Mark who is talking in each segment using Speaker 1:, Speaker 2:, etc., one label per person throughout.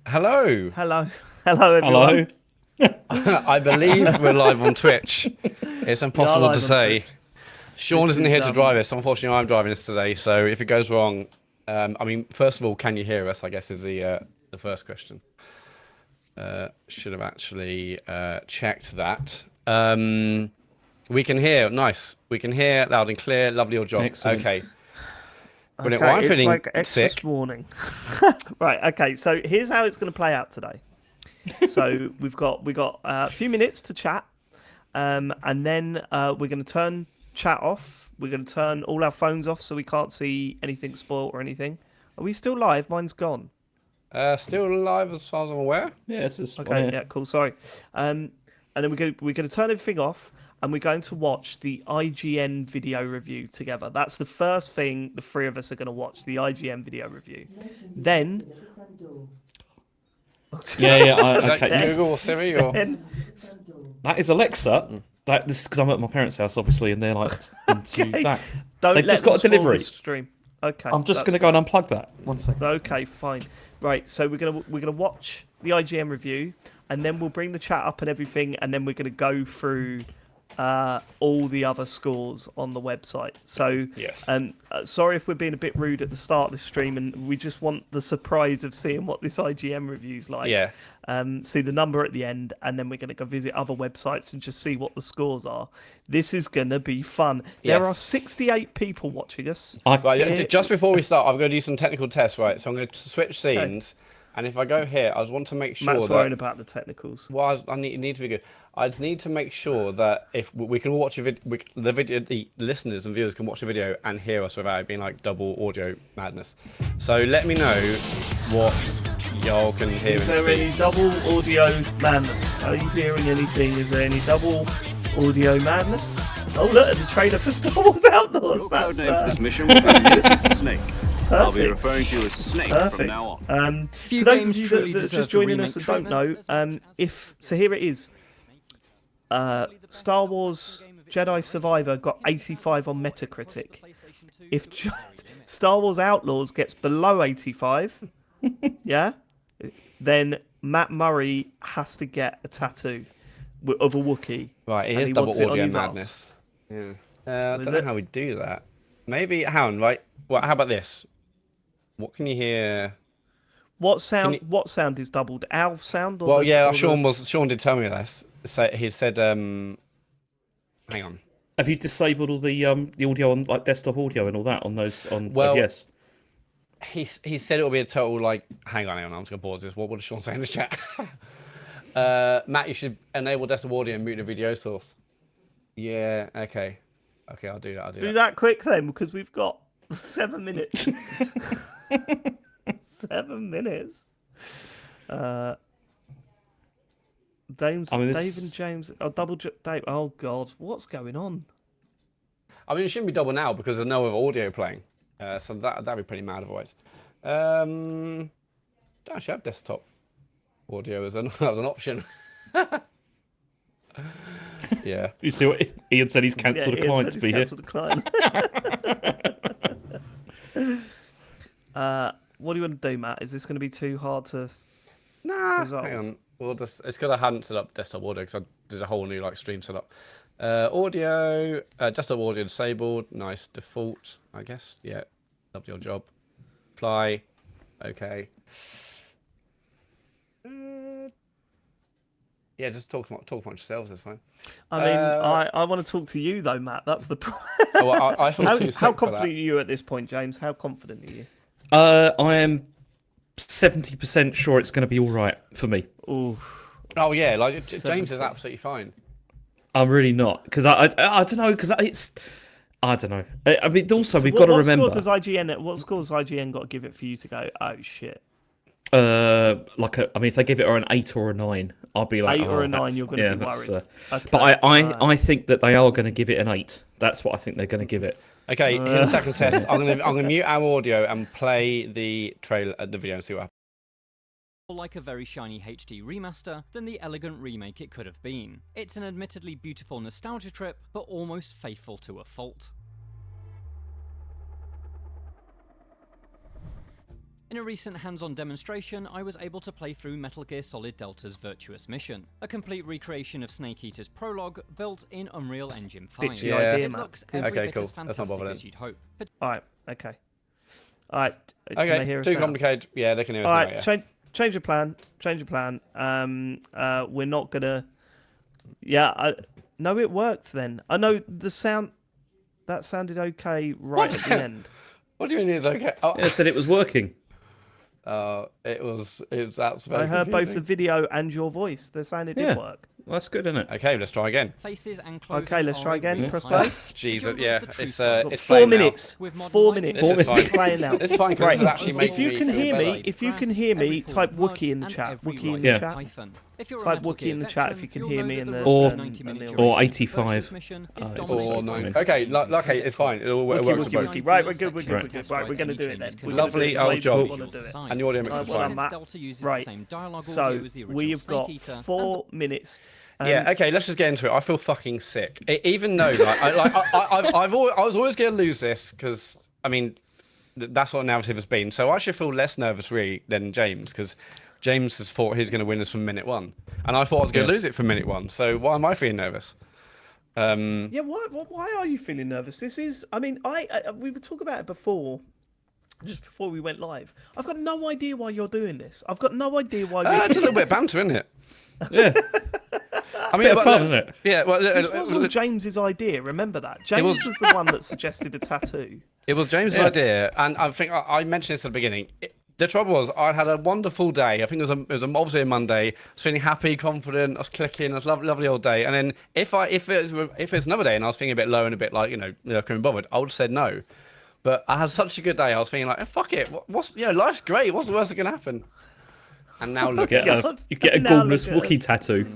Speaker 1: Hello.
Speaker 2: Hello, hello everyone.
Speaker 3: Hello.
Speaker 1: I believe we're live on Twitch. It's
Speaker 2: We are
Speaker 1: impossible to
Speaker 2: live on
Speaker 1: say.
Speaker 2: Twitch.
Speaker 1: Sean
Speaker 2: This
Speaker 1: isn't
Speaker 2: is
Speaker 1: here to drive us. Unfortunately, I'm driving us today. So if it goes wrong, I mean, first of all, can you hear us? I guess is the first question. Should have actually checked that. We can hear. Nice. We can hear loud and clear. Lovely old job.
Speaker 3: Excellent.
Speaker 1: Okay. Brilliant. Well,
Speaker 2: okay.
Speaker 1: I'm
Speaker 2: It's
Speaker 1: feeling
Speaker 2: like Xmas
Speaker 1: sick.
Speaker 2: warning. Right. Okay. So here's how it's going to play out today. So we got a few minutes to chat, and then we're going to turn chat off. We're going to turn all our phones off so we can't see anything spoiled or anything. Are we still live? Mine's gone.
Speaker 1: Still alive as far as I'm aware.
Speaker 3: Yeah, it's just on
Speaker 2: Okay,
Speaker 3: here.
Speaker 2: yeah, cool. Sorry. And then we're going to turn everything off, and we're going to watch the IGN video review together. That's the first thing the three of us are going to watch, the IGN video review. Then,
Speaker 3: Yeah.
Speaker 1: Is that
Speaker 3: Okay.
Speaker 1: Google or Siri or?
Speaker 2: then
Speaker 3: That is Alexa. This is because I'm at my parents' house, obviously, and they're like into
Speaker 2: okay,
Speaker 3: that.
Speaker 2: don't
Speaker 3: They've
Speaker 2: let
Speaker 3: just
Speaker 2: them
Speaker 3: got a
Speaker 2: spoil
Speaker 3: delivery.
Speaker 2: the stream. Okay,
Speaker 3: I'm just
Speaker 2: that's
Speaker 3: going to go and unplug that. 1 second.
Speaker 2: okay, fine. Right, so we're gonna watch the IGN review, and then we'll bring the chat up and everything, and then we're gonna go through all the other scores on the website. So,
Speaker 1: Yes.
Speaker 2: sorry if we're being a bit rude at the start of this stream, and we just want the surprise of seeing what this IGN review's like.
Speaker 1: Yeah.
Speaker 2: See the number at the end, and then we're gonna go visit other websites and just see what the scores are. This is gonna be fun.
Speaker 1: Yeah.
Speaker 2: There are 68 people watching us.
Speaker 1: Right,
Speaker 2: Yeah.
Speaker 1: just before we start, I'm going to do some technical tests, right? So I'm going to switch scenes, and if I go here, I just want to make sure
Speaker 2: Matt's
Speaker 1: that.
Speaker 2: worrying about the technicals.
Speaker 1: Well, I need to be good. I just need to make sure that if we can watch a the listeners and viewers can watch the video and hear us without it being like double audio madness. So let me know what y'all can hear
Speaker 2: Is
Speaker 1: and
Speaker 2: there
Speaker 1: see.
Speaker 2: any double audio madness? Are you hearing anything? Is there any double audio madness? Oh, look at the trailer for Star Wars Outlaws.
Speaker 4: Your
Speaker 2: That's
Speaker 4: codename for this mission will be Snake. I'll be
Speaker 2: perfect.
Speaker 4: referring to you as Snake from
Speaker 2: Perfect.
Speaker 4: now on.
Speaker 2: For those of you that's just joining us and don't know, here it is. Star Wars Jedi Survivor got 85 on Metacritic. If Star Wars Outlaws gets below 85, yeah, then Matt Murray has to get a tattoo of a Wookiee.
Speaker 1: Right,
Speaker 2: and
Speaker 1: here's
Speaker 2: he
Speaker 1: double
Speaker 2: wants it on
Speaker 1: audio
Speaker 2: his arse.
Speaker 1: madness. Yeah. I
Speaker 2: Is
Speaker 1: don't know
Speaker 2: it?
Speaker 1: how we do that. Maybe, hang on, right? Well, how about this? What can you hear?
Speaker 2: What sound?
Speaker 1: you-
Speaker 2: What sound is doubled? Our sound or
Speaker 1: Well,
Speaker 2: the,
Speaker 1: yeah,
Speaker 2: or the...
Speaker 1: Sean did tell me this. So he said, hang on.
Speaker 3: Have you disabled all the audio on like desktop audio and all that on those on
Speaker 1: Well,
Speaker 3: OBS?
Speaker 1: He said it will be a total like. Hang on, I'm just gonna pause this. What did Sean say in the chat? Matt, you should enable desktop audio and mute the video source. Yeah. Okay. Okay, I'll do that. I'll do
Speaker 2: Do
Speaker 1: that.
Speaker 2: that quick then, because we've got 7 minutes. 7 minutes. Dave and James. Oh, Dave. Oh God, what's going on?
Speaker 1: I mean, it shouldn't be double now because there's no other audio playing. So that'd be pretty mad otherwise. Don't actually have desktop audio as an option. Yeah.
Speaker 3: You see what Ian said? He's cancelled
Speaker 2: Yeah,
Speaker 3: a client
Speaker 2: Ian
Speaker 3: to
Speaker 2: said
Speaker 3: be
Speaker 2: he's
Speaker 3: here.
Speaker 2: cancelled a client. What do you want to do, Matt? Is this going to be too hard to?
Speaker 1: Nah,
Speaker 2: Resolve.
Speaker 1: hang on. It's because I hadn't set up desktop audio because I did a whole new like stream setup. Audio, desktop audio disabled. Nice default, I guess. Yeah, loved your job. Apply. Okay. Yeah, just talk amongst yourselves. That's fine.
Speaker 2: I mean, I want to talk to you though, Matt. That's the problem.
Speaker 1: Oh, well, I feel too sick
Speaker 2: How
Speaker 1: for
Speaker 2: confident
Speaker 1: that.
Speaker 2: are you at this point, James? How confident are you?
Speaker 3: I am 70% sure it's going to be all right for me.
Speaker 2: Ooh,
Speaker 1: Oh yeah, like James is
Speaker 2: 70.
Speaker 1: absolutely fine.
Speaker 3: I'm really not because I don't know because it's I don't know. I mean, also we've got to remember.
Speaker 2: What score does IGN got to give it for you to go? Oh shit!
Speaker 3: I mean, if they give it an 8 or a 9, I'll be like
Speaker 2: 8 or a 9,
Speaker 3: that's-
Speaker 2: you're gonna
Speaker 3: yeah,
Speaker 2: be
Speaker 3: that's,
Speaker 2: worried. Okay.
Speaker 3: But
Speaker 2: Alright.
Speaker 3: I think that they are going to give it an 8. That's what I think they're going to give it.
Speaker 1: Okay, here's a second test. I'm gonna mute our audio and play the trailer, the video, and see what happens.
Speaker 5: Like a very shiny HD remaster than the elegant remake it could have been. It's an admittedly beautiful nostalgia trip, but almost faithful to a fault. In a recent hands-on demonstration, I was able to play through Metal Gear Solid Delta's Virtuous Mission, a complete recreation of Snake Eater's prologue built in Unreal Engine 5.
Speaker 2: Bitchy
Speaker 1: Yeah.
Speaker 2: idea,
Speaker 5: It
Speaker 2: Matt.
Speaker 5: looks every
Speaker 1: Okay,
Speaker 5: bit
Speaker 1: cool.
Speaker 5: as
Speaker 1: Let's not
Speaker 5: fantastic
Speaker 1: bother
Speaker 5: as
Speaker 1: then.
Speaker 5: you'd hope.
Speaker 2: All right. Okay. All right. Can they hear
Speaker 1: Okay,
Speaker 2: us
Speaker 1: too
Speaker 2: now?
Speaker 1: complicated. Yeah, they can hear us
Speaker 2: All
Speaker 1: now,
Speaker 2: right.
Speaker 1: yeah.
Speaker 2: Change your plan. Change your plan. We're not gonna. Yeah. No, it worked then. I know the sound. That sounded okay right
Speaker 1: What?
Speaker 2: at the end.
Speaker 1: What do you mean it's okay? Oh,
Speaker 3: Yeah, it said it was working.
Speaker 1: that's very
Speaker 2: I heard both the
Speaker 1: confusing.
Speaker 2: video and your voice. They're saying it
Speaker 3: Yeah.
Speaker 2: did work.
Speaker 3: Well, that's good, isn't it?
Speaker 1: Okay, let's try again.
Speaker 5: Faces and clothing
Speaker 2: Okay, let's
Speaker 5: are
Speaker 2: try
Speaker 5: a
Speaker 2: again.
Speaker 5: real
Speaker 2: Press
Speaker 5: highlight.
Speaker 2: play.
Speaker 1: Jesus,
Speaker 5: It
Speaker 1: yeah,
Speaker 5: reveals the true
Speaker 1: it's
Speaker 5: style.
Speaker 1: it's
Speaker 2: 4
Speaker 1: playing now.
Speaker 2: minutes.
Speaker 5: With modern
Speaker 2: 4
Speaker 5: lighting,
Speaker 2: minutes.
Speaker 1: This is fine.
Speaker 2: It's playing now.
Speaker 1: It's fine because
Speaker 2: Great.
Speaker 1: this actually makes
Speaker 2: If you
Speaker 1: me
Speaker 2: can
Speaker 1: feel
Speaker 2: hear
Speaker 1: better.
Speaker 2: me, if you can hear me, type Wookie in the chat. Wookie in the
Speaker 3: Yeah.
Speaker 2: chat.
Speaker 5: If you're a
Speaker 2: Type
Speaker 5: Metal
Speaker 2: Wookie
Speaker 5: Gear
Speaker 2: in the chat if
Speaker 5: veteran,
Speaker 2: you can
Speaker 5: you'll
Speaker 2: hear
Speaker 5: know
Speaker 2: me
Speaker 5: that
Speaker 2: in
Speaker 5: the
Speaker 2: the-
Speaker 5: role of
Speaker 3: or-
Speaker 5: 90-minute
Speaker 3: or
Speaker 5: duration
Speaker 3: 85.
Speaker 5: Virtuous Mission is
Speaker 3: Or
Speaker 5: dominated
Speaker 1: Or
Speaker 5: by
Speaker 1: no.
Speaker 5: the
Speaker 1: Okay,
Speaker 5: scenes of
Speaker 1: okay, it's fine. It all
Speaker 2: Wookie,
Speaker 1: works
Speaker 2: Wookie,
Speaker 1: for both.
Speaker 2: Wookie. Right, we're good, we're
Speaker 5: Ideal
Speaker 2: good,
Speaker 5: sections
Speaker 2: right, we're
Speaker 5: to
Speaker 2: gonna
Speaker 5: test
Speaker 2: do it
Speaker 5: drive
Speaker 2: then.
Speaker 5: any
Speaker 2: We're
Speaker 5: changes
Speaker 1: Lovely
Speaker 5: in
Speaker 1: old
Speaker 5: visual
Speaker 1: job.
Speaker 2: wanna do it.
Speaker 5: design.
Speaker 1: And the audio mix
Speaker 2: Right,
Speaker 1: is
Speaker 2: well done,
Speaker 1: fine.
Speaker 2: Matt.
Speaker 5: Delta uses
Speaker 2: Right.
Speaker 5: the same dialogue
Speaker 2: So
Speaker 5: audio as the original
Speaker 2: we've got
Speaker 5: Snake Eater,
Speaker 2: 4 minutes.
Speaker 1: Yeah, okay, let's just get into it. I feel fucking sick. Even though, I was always going to lose this because, I mean, that's what the narrative has been. So I should feel less nervous, really, than James, because James has thought he's going to win this from minute one. And I thought I was going to lose it from minute one. So why am I feeling nervous?
Speaker 2: Yeah, why are you feeling nervous? This is, I mean, we were talking about it before, just before we went live. I've got no idea why you're doing this. I've got no idea why we're
Speaker 1: It's a little bit of banter, isn't it?
Speaker 3: Yeah.
Speaker 1: I
Speaker 3: bit of
Speaker 1: but
Speaker 3: fun,
Speaker 1: let's-
Speaker 3: isn't it?
Speaker 1: Yeah, well,
Speaker 2: This was all James's idea. Remember that James was the one that suggested a tattoo.
Speaker 1: it was James' idea, and I think I mentioned this at the beginning. The trouble was, I had a wonderful day. I think it was obviously a Monday. I was feeling happy, confident. I was clicking. It was a lovely old day. And then if it's another day and I was feeling a bit low and a bit like couldn't be bothered, I would have said no. But I had such a good day. I was feeling like, oh, fuck it. Life's great. What's the worst that can happen? And now look at us.
Speaker 3: You get a
Speaker 2: Now
Speaker 3: gormless
Speaker 2: look at
Speaker 3: Wookiee
Speaker 2: us.
Speaker 3: tattoo.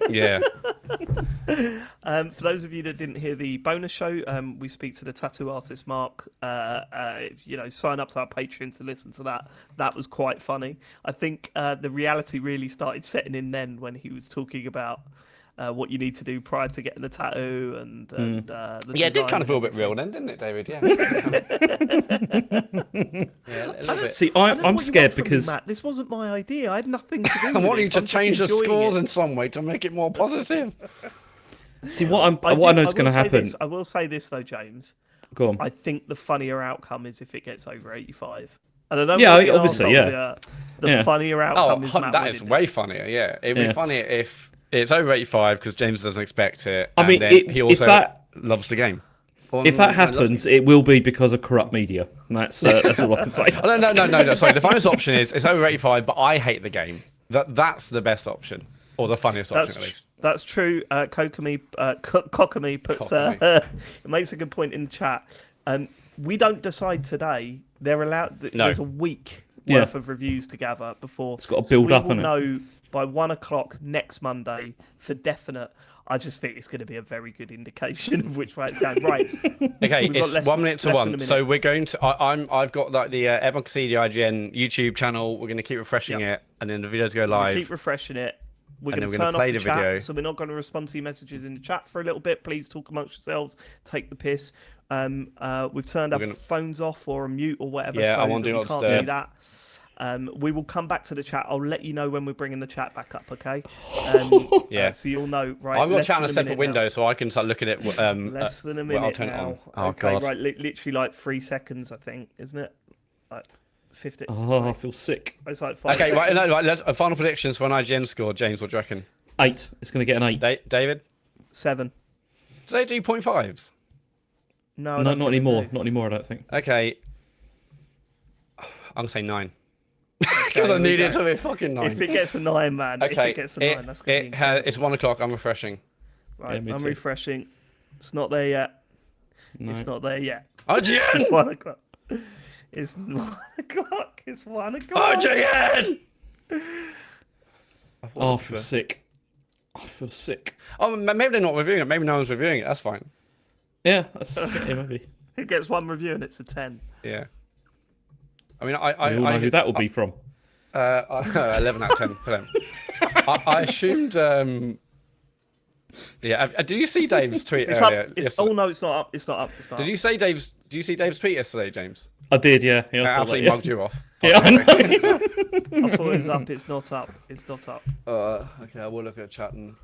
Speaker 1: Yeah.
Speaker 2: For those of you that didn't hear the bonus show, we speak to the tattoo artist Mark. Sign up to our Patreon to listen to that. That was quite funny. I think the reality really started setting in then when he was talking about what you need to do prior to getting the tattoo and the
Speaker 1: Yeah, it did
Speaker 2: design
Speaker 1: kind of feel a
Speaker 2: and
Speaker 1: bit real then, didn't it, David? Yeah. Yeah, a little bit.
Speaker 3: See,
Speaker 2: I don't know
Speaker 3: I'm
Speaker 2: what you
Speaker 3: scared
Speaker 2: want from me,
Speaker 3: because
Speaker 2: Matt. This wasn't my idea. I had nothing to do with
Speaker 1: I'm wanting
Speaker 2: this.
Speaker 1: to
Speaker 2: I'm just
Speaker 1: change the
Speaker 2: enjoying
Speaker 1: scores
Speaker 2: it.
Speaker 1: in some way to make it more positive.
Speaker 3: see what I
Speaker 2: do-
Speaker 3: know is
Speaker 2: will
Speaker 3: going to
Speaker 2: say
Speaker 3: happen.
Speaker 2: this- I will say this though, James.
Speaker 3: Go on.
Speaker 2: I think the funnier outcome is if it gets over 85. And I don't
Speaker 3: Yeah,
Speaker 2: want to be
Speaker 3: obviously,
Speaker 2: arseholes
Speaker 3: yeah.
Speaker 2: here. The
Speaker 3: Yeah.
Speaker 2: funnier
Speaker 1: Oh,
Speaker 2: outcome is Matt
Speaker 1: that is
Speaker 2: winning
Speaker 1: way
Speaker 2: this.
Speaker 1: funnier. Yeah, it'd be
Speaker 3: Yeah.
Speaker 1: funnier if it's over 85 because James doesn't expect it.
Speaker 3: I
Speaker 1: and
Speaker 3: mean,
Speaker 1: then he also loves the game.
Speaker 3: If that happens, it will be because of corrupt media. That's all I can say.
Speaker 1: Oh, no. Sorry, the funniest option is it's over 85, but I hate the game. That's the best option, or the funniest option at least.
Speaker 2: That's true. Kokomi puts makes a good point in the chat. We don't decide today. They're allowed.
Speaker 1: No.
Speaker 2: There's a week
Speaker 3: Yeah.
Speaker 2: worth of reviews to gather before.
Speaker 3: It's got to build up,
Speaker 2: We will
Speaker 3: innit?
Speaker 2: know by 1 o'clock next Monday for definite. I just think it's going to be a very good indication of which way it's going. Right.
Speaker 1: Okay,
Speaker 2: We've got
Speaker 1: it's
Speaker 2: less
Speaker 1: 1
Speaker 2: than-
Speaker 1: minute to
Speaker 2: less than a
Speaker 1: one.
Speaker 2: minute.
Speaker 1: So we're going to. I've got like the everyone can see the IGN YouTube channel. We're going to keep refreshing
Speaker 2: Yep.
Speaker 1: it, and then the videos go
Speaker 2: We'll
Speaker 1: live.
Speaker 2: keep refreshing it. We're
Speaker 1: And
Speaker 2: going
Speaker 1: then
Speaker 2: to
Speaker 1: we're
Speaker 2: turn
Speaker 1: gonna
Speaker 2: off
Speaker 1: play
Speaker 2: the
Speaker 1: the
Speaker 2: chat,
Speaker 1: video.
Speaker 2: so we're not going to respond to your messages in the chat for a little bit. Please talk amongst yourselves. Take the piss. We've turned our phones off or on mute or whatever.
Speaker 1: Yeah,
Speaker 2: so
Speaker 1: I want
Speaker 2: that
Speaker 1: do
Speaker 2: we
Speaker 1: not
Speaker 2: can't
Speaker 1: disturb.
Speaker 2: see that. We will come back to the chat. I'll let you know when we're bringing the chat back up. Okay.
Speaker 1: Yeah.
Speaker 2: So you'll know. Right.
Speaker 1: I've got
Speaker 2: less
Speaker 1: chat on
Speaker 2: than
Speaker 1: a separate
Speaker 2: minute
Speaker 1: window,
Speaker 2: now.
Speaker 1: so I can start looking at.
Speaker 2: Less than a minute
Speaker 1: I'll turn it
Speaker 2: now.
Speaker 1: on. Oh
Speaker 2: Okay.
Speaker 1: god.
Speaker 2: Right. Literally like 3 seconds, I think, isn't it? Like 50.
Speaker 3: Oh, I feel sick.
Speaker 2: It's like 5
Speaker 1: Okay, right.
Speaker 2: seconds.
Speaker 1: No, right. Final predictions for an IGN score. James, what do you reckon?
Speaker 3: 8. It's going to get an 8.
Speaker 1: David,
Speaker 2: 7.
Speaker 1: do they do 0.5s?
Speaker 2: No. I
Speaker 3: No,
Speaker 2: don't
Speaker 3: not
Speaker 2: think they
Speaker 3: anymore.
Speaker 2: do.
Speaker 3: Not anymore, I don't think.
Speaker 1: Okay. I'm gonna say 9
Speaker 2: Okay,
Speaker 1: because I
Speaker 2: here we
Speaker 1: need it
Speaker 2: go.
Speaker 1: to be fucking 9.
Speaker 2: If it gets a 9, man. If
Speaker 1: Okay,
Speaker 2: it gets a 9, that's going to be
Speaker 1: it's 1 o'clock. I'm refreshing.
Speaker 2: Right,
Speaker 3: Yeah, me
Speaker 2: I'm
Speaker 3: too.
Speaker 2: refreshing. It's not there yet.
Speaker 3: No.
Speaker 2: It's not there yet.
Speaker 1: IGN.
Speaker 2: It's 1 o'clock. It's 1 o'clock. It's 1 o'clock.
Speaker 1: IGN.
Speaker 3: Oh, I feel sick. I feel sick.
Speaker 1: Oh, maybe they're not reviewing it. Maybe no one's reviewing it. That's fine.
Speaker 3: Yeah, that's sick, yeah, maybe.
Speaker 2: It gets 1 review and it's a 10.
Speaker 1: Yeah. I mean,
Speaker 3: We all know who that will be from.
Speaker 1: 11 out of 10 for them. I assumed Yeah. Do you see Dave's tweet
Speaker 2: It's
Speaker 1: earlier?
Speaker 2: up. It's,
Speaker 1: yesterday?
Speaker 2: oh no, it's not up. It's not up. It's not
Speaker 1: Did
Speaker 2: up.
Speaker 1: you see Dave's? Do you see Dave's tweet yesterday, James?
Speaker 3: I did, yeah. Yeah, I saw that,
Speaker 1: Absolutely
Speaker 3: yeah.
Speaker 1: mugged you off.
Speaker 3: Yeah, I know.
Speaker 2: I thought it was up. It's not up. It's not up.
Speaker 1: Okay, I will look at chat and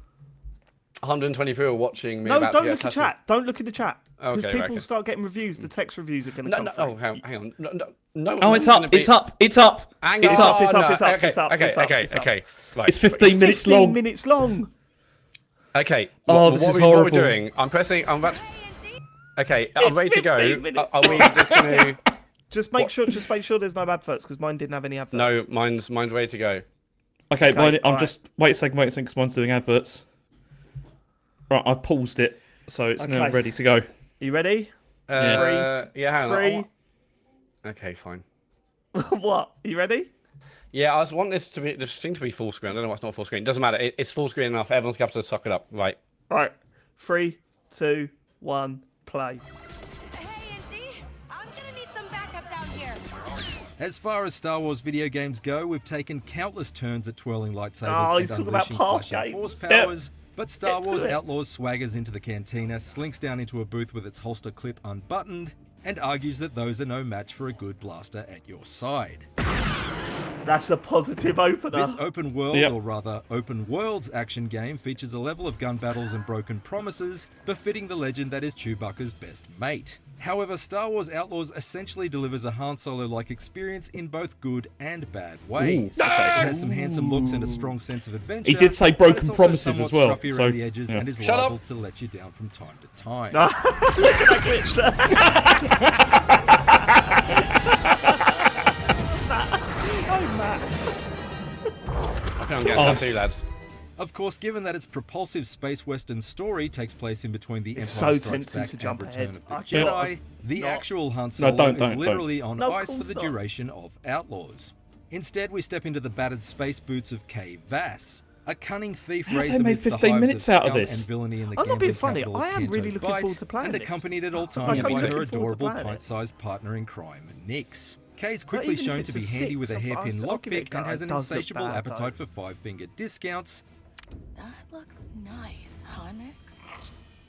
Speaker 1: 120 people watching me.
Speaker 2: No,
Speaker 1: about
Speaker 2: don't
Speaker 1: to get
Speaker 2: look at
Speaker 1: attached to-
Speaker 2: chat. Don't look in the chat. Because
Speaker 1: Okay,
Speaker 2: people
Speaker 1: okay.
Speaker 2: start getting reviews. The text reviews are going to
Speaker 1: No,
Speaker 2: come
Speaker 1: no.
Speaker 2: through.
Speaker 1: Oh, hang on. No.
Speaker 3: Oh, it's
Speaker 1: one's gonna
Speaker 3: up.
Speaker 1: be-
Speaker 3: It's up. It's up.
Speaker 1: Hang
Speaker 2: It's
Speaker 1: on,
Speaker 2: up, it's up,
Speaker 1: no,
Speaker 2: it's up,
Speaker 1: Okay,
Speaker 2: it's up,
Speaker 1: okay,
Speaker 2: it's up,
Speaker 1: okay,
Speaker 2: it's up.
Speaker 1: okay. Right.
Speaker 3: It's 15 minutes
Speaker 2: 15
Speaker 3: long.
Speaker 2: minutes long.
Speaker 1: Okay.
Speaker 3: Oh, this is
Speaker 1: what are we
Speaker 3: horrible.
Speaker 1: doing? I'm pressing. I'm about. Okay, I'm
Speaker 2: It's
Speaker 1: ready to go.
Speaker 2: 15 minutes
Speaker 1: Are we just going to?
Speaker 2: Just make sure there's no adverts because mine didn't have any adverts.
Speaker 1: No, mine's ready to go.
Speaker 3: Okay, I'm
Speaker 2: alright.
Speaker 3: just... Wait a second, because mine's doing adverts. Right, I've paused it, so it's now
Speaker 2: Okay.
Speaker 3: ready to go.
Speaker 2: You ready?
Speaker 1: Yeah, hang on.
Speaker 2: Three.
Speaker 1: Okay, fine.
Speaker 2: What? You ready?
Speaker 1: Yeah, I just want this thing to be full screen. I don't know why it's not full screen. It doesn't matter. It's full screen enough. Everyone's going to have to suck it up. Right.
Speaker 2: Right. 3, 2, 1, play.
Speaker 6: Hey, Indy, I'm gonna need some backup down here.
Speaker 7: As far as Star Wars video games go, we've taken countless turns at twirling lightsabers
Speaker 2: Oh,
Speaker 7: and
Speaker 2: he's talking about
Speaker 7: unleashing
Speaker 2: past
Speaker 7: flashing
Speaker 2: games.
Speaker 7: force powers. But Star
Speaker 2: Get to
Speaker 7: Wars
Speaker 2: it.
Speaker 7: Outlaws swaggers into the cantina, slinks down into a booth with its holster clip unbuttoned, and argues that those are no match for a good blaster at your side.
Speaker 2: That's a positive opener.
Speaker 7: This open world,
Speaker 3: Yep.
Speaker 7: or rather open worlds action game features a level of gun battles and broken promises befitting the legend that is Chewbacca's best mate. However, Star Wars Outlaws essentially delivers a Han Solo-like experience in both good and bad ways.
Speaker 3: Ooh, okay.
Speaker 7: It has some handsome looks and a strong sense of adventure.
Speaker 3: He did say
Speaker 7: but
Speaker 3: broken
Speaker 7: it's also
Speaker 3: promises
Speaker 7: somewhat
Speaker 3: as well,
Speaker 7: scruffy
Speaker 3: so,
Speaker 7: around the edges
Speaker 3: yeah.
Speaker 7: and is
Speaker 1: Shut
Speaker 7: liable
Speaker 1: up.
Speaker 7: to let you down from time to time.
Speaker 2: I glitched there. Oh, Matt.
Speaker 1: I think I'm getting
Speaker 3: Oh,
Speaker 1: tattoo, lads.
Speaker 7: Of course, given that its propulsive space western story takes place in between the
Speaker 2: It's
Speaker 7: Empire
Speaker 2: so
Speaker 7: Strikes
Speaker 2: tempting
Speaker 7: Back
Speaker 2: to jump
Speaker 7: and Return
Speaker 2: ahead.
Speaker 7: of the
Speaker 2: I
Speaker 7: Jedi,
Speaker 2: cannot.
Speaker 7: the
Speaker 2: Not.
Speaker 7: actual Han Solo
Speaker 3: don't,
Speaker 7: is literally on
Speaker 2: No, of
Speaker 7: ice for
Speaker 2: course
Speaker 7: the
Speaker 2: not.
Speaker 7: duration of Outlaws. Instead, we step into the battered space boots of Kay Vass, a cunning thief
Speaker 3: How have
Speaker 7: raised
Speaker 3: they made
Speaker 7: amidst the
Speaker 3: 15
Speaker 7: hives
Speaker 3: minutes
Speaker 7: of
Speaker 3: out of
Speaker 7: scum
Speaker 3: this?
Speaker 7: and villainy in the
Speaker 2: I'm not being
Speaker 7: gambling
Speaker 2: funny.
Speaker 7: capital of
Speaker 2: I am
Speaker 7: Canto
Speaker 2: really looking
Speaker 7: Bight,
Speaker 2: forward to playing
Speaker 7: and
Speaker 2: this.
Speaker 7: accompanied at all
Speaker 2: I'm
Speaker 7: times
Speaker 2: really
Speaker 7: by
Speaker 2: looking
Speaker 7: her
Speaker 2: forward to
Speaker 7: adorable
Speaker 2: playing it.
Speaker 7: pint-sized partner in crime, Nix. Kay's
Speaker 2: But
Speaker 7: quickly
Speaker 2: even if
Speaker 7: shown
Speaker 2: it's
Speaker 7: to be
Speaker 2: a
Speaker 7: handy
Speaker 2: 6,
Speaker 7: with a
Speaker 2: I'll
Speaker 7: hairpin
Speaker 2: give it a
Speaker 7: lockpick
Speaker 2: go.
Speaker 7: and has
Speaker 2: It
Speaker 7: an
Speaker 2: does look
Speaker 7: insatiable
Speaker 2: bad,
Speaker 7: appetite
Speaker 2: though.
Speaker 7: for five-finger discounts.
Speaker 6: That looks nice, huh, Nix?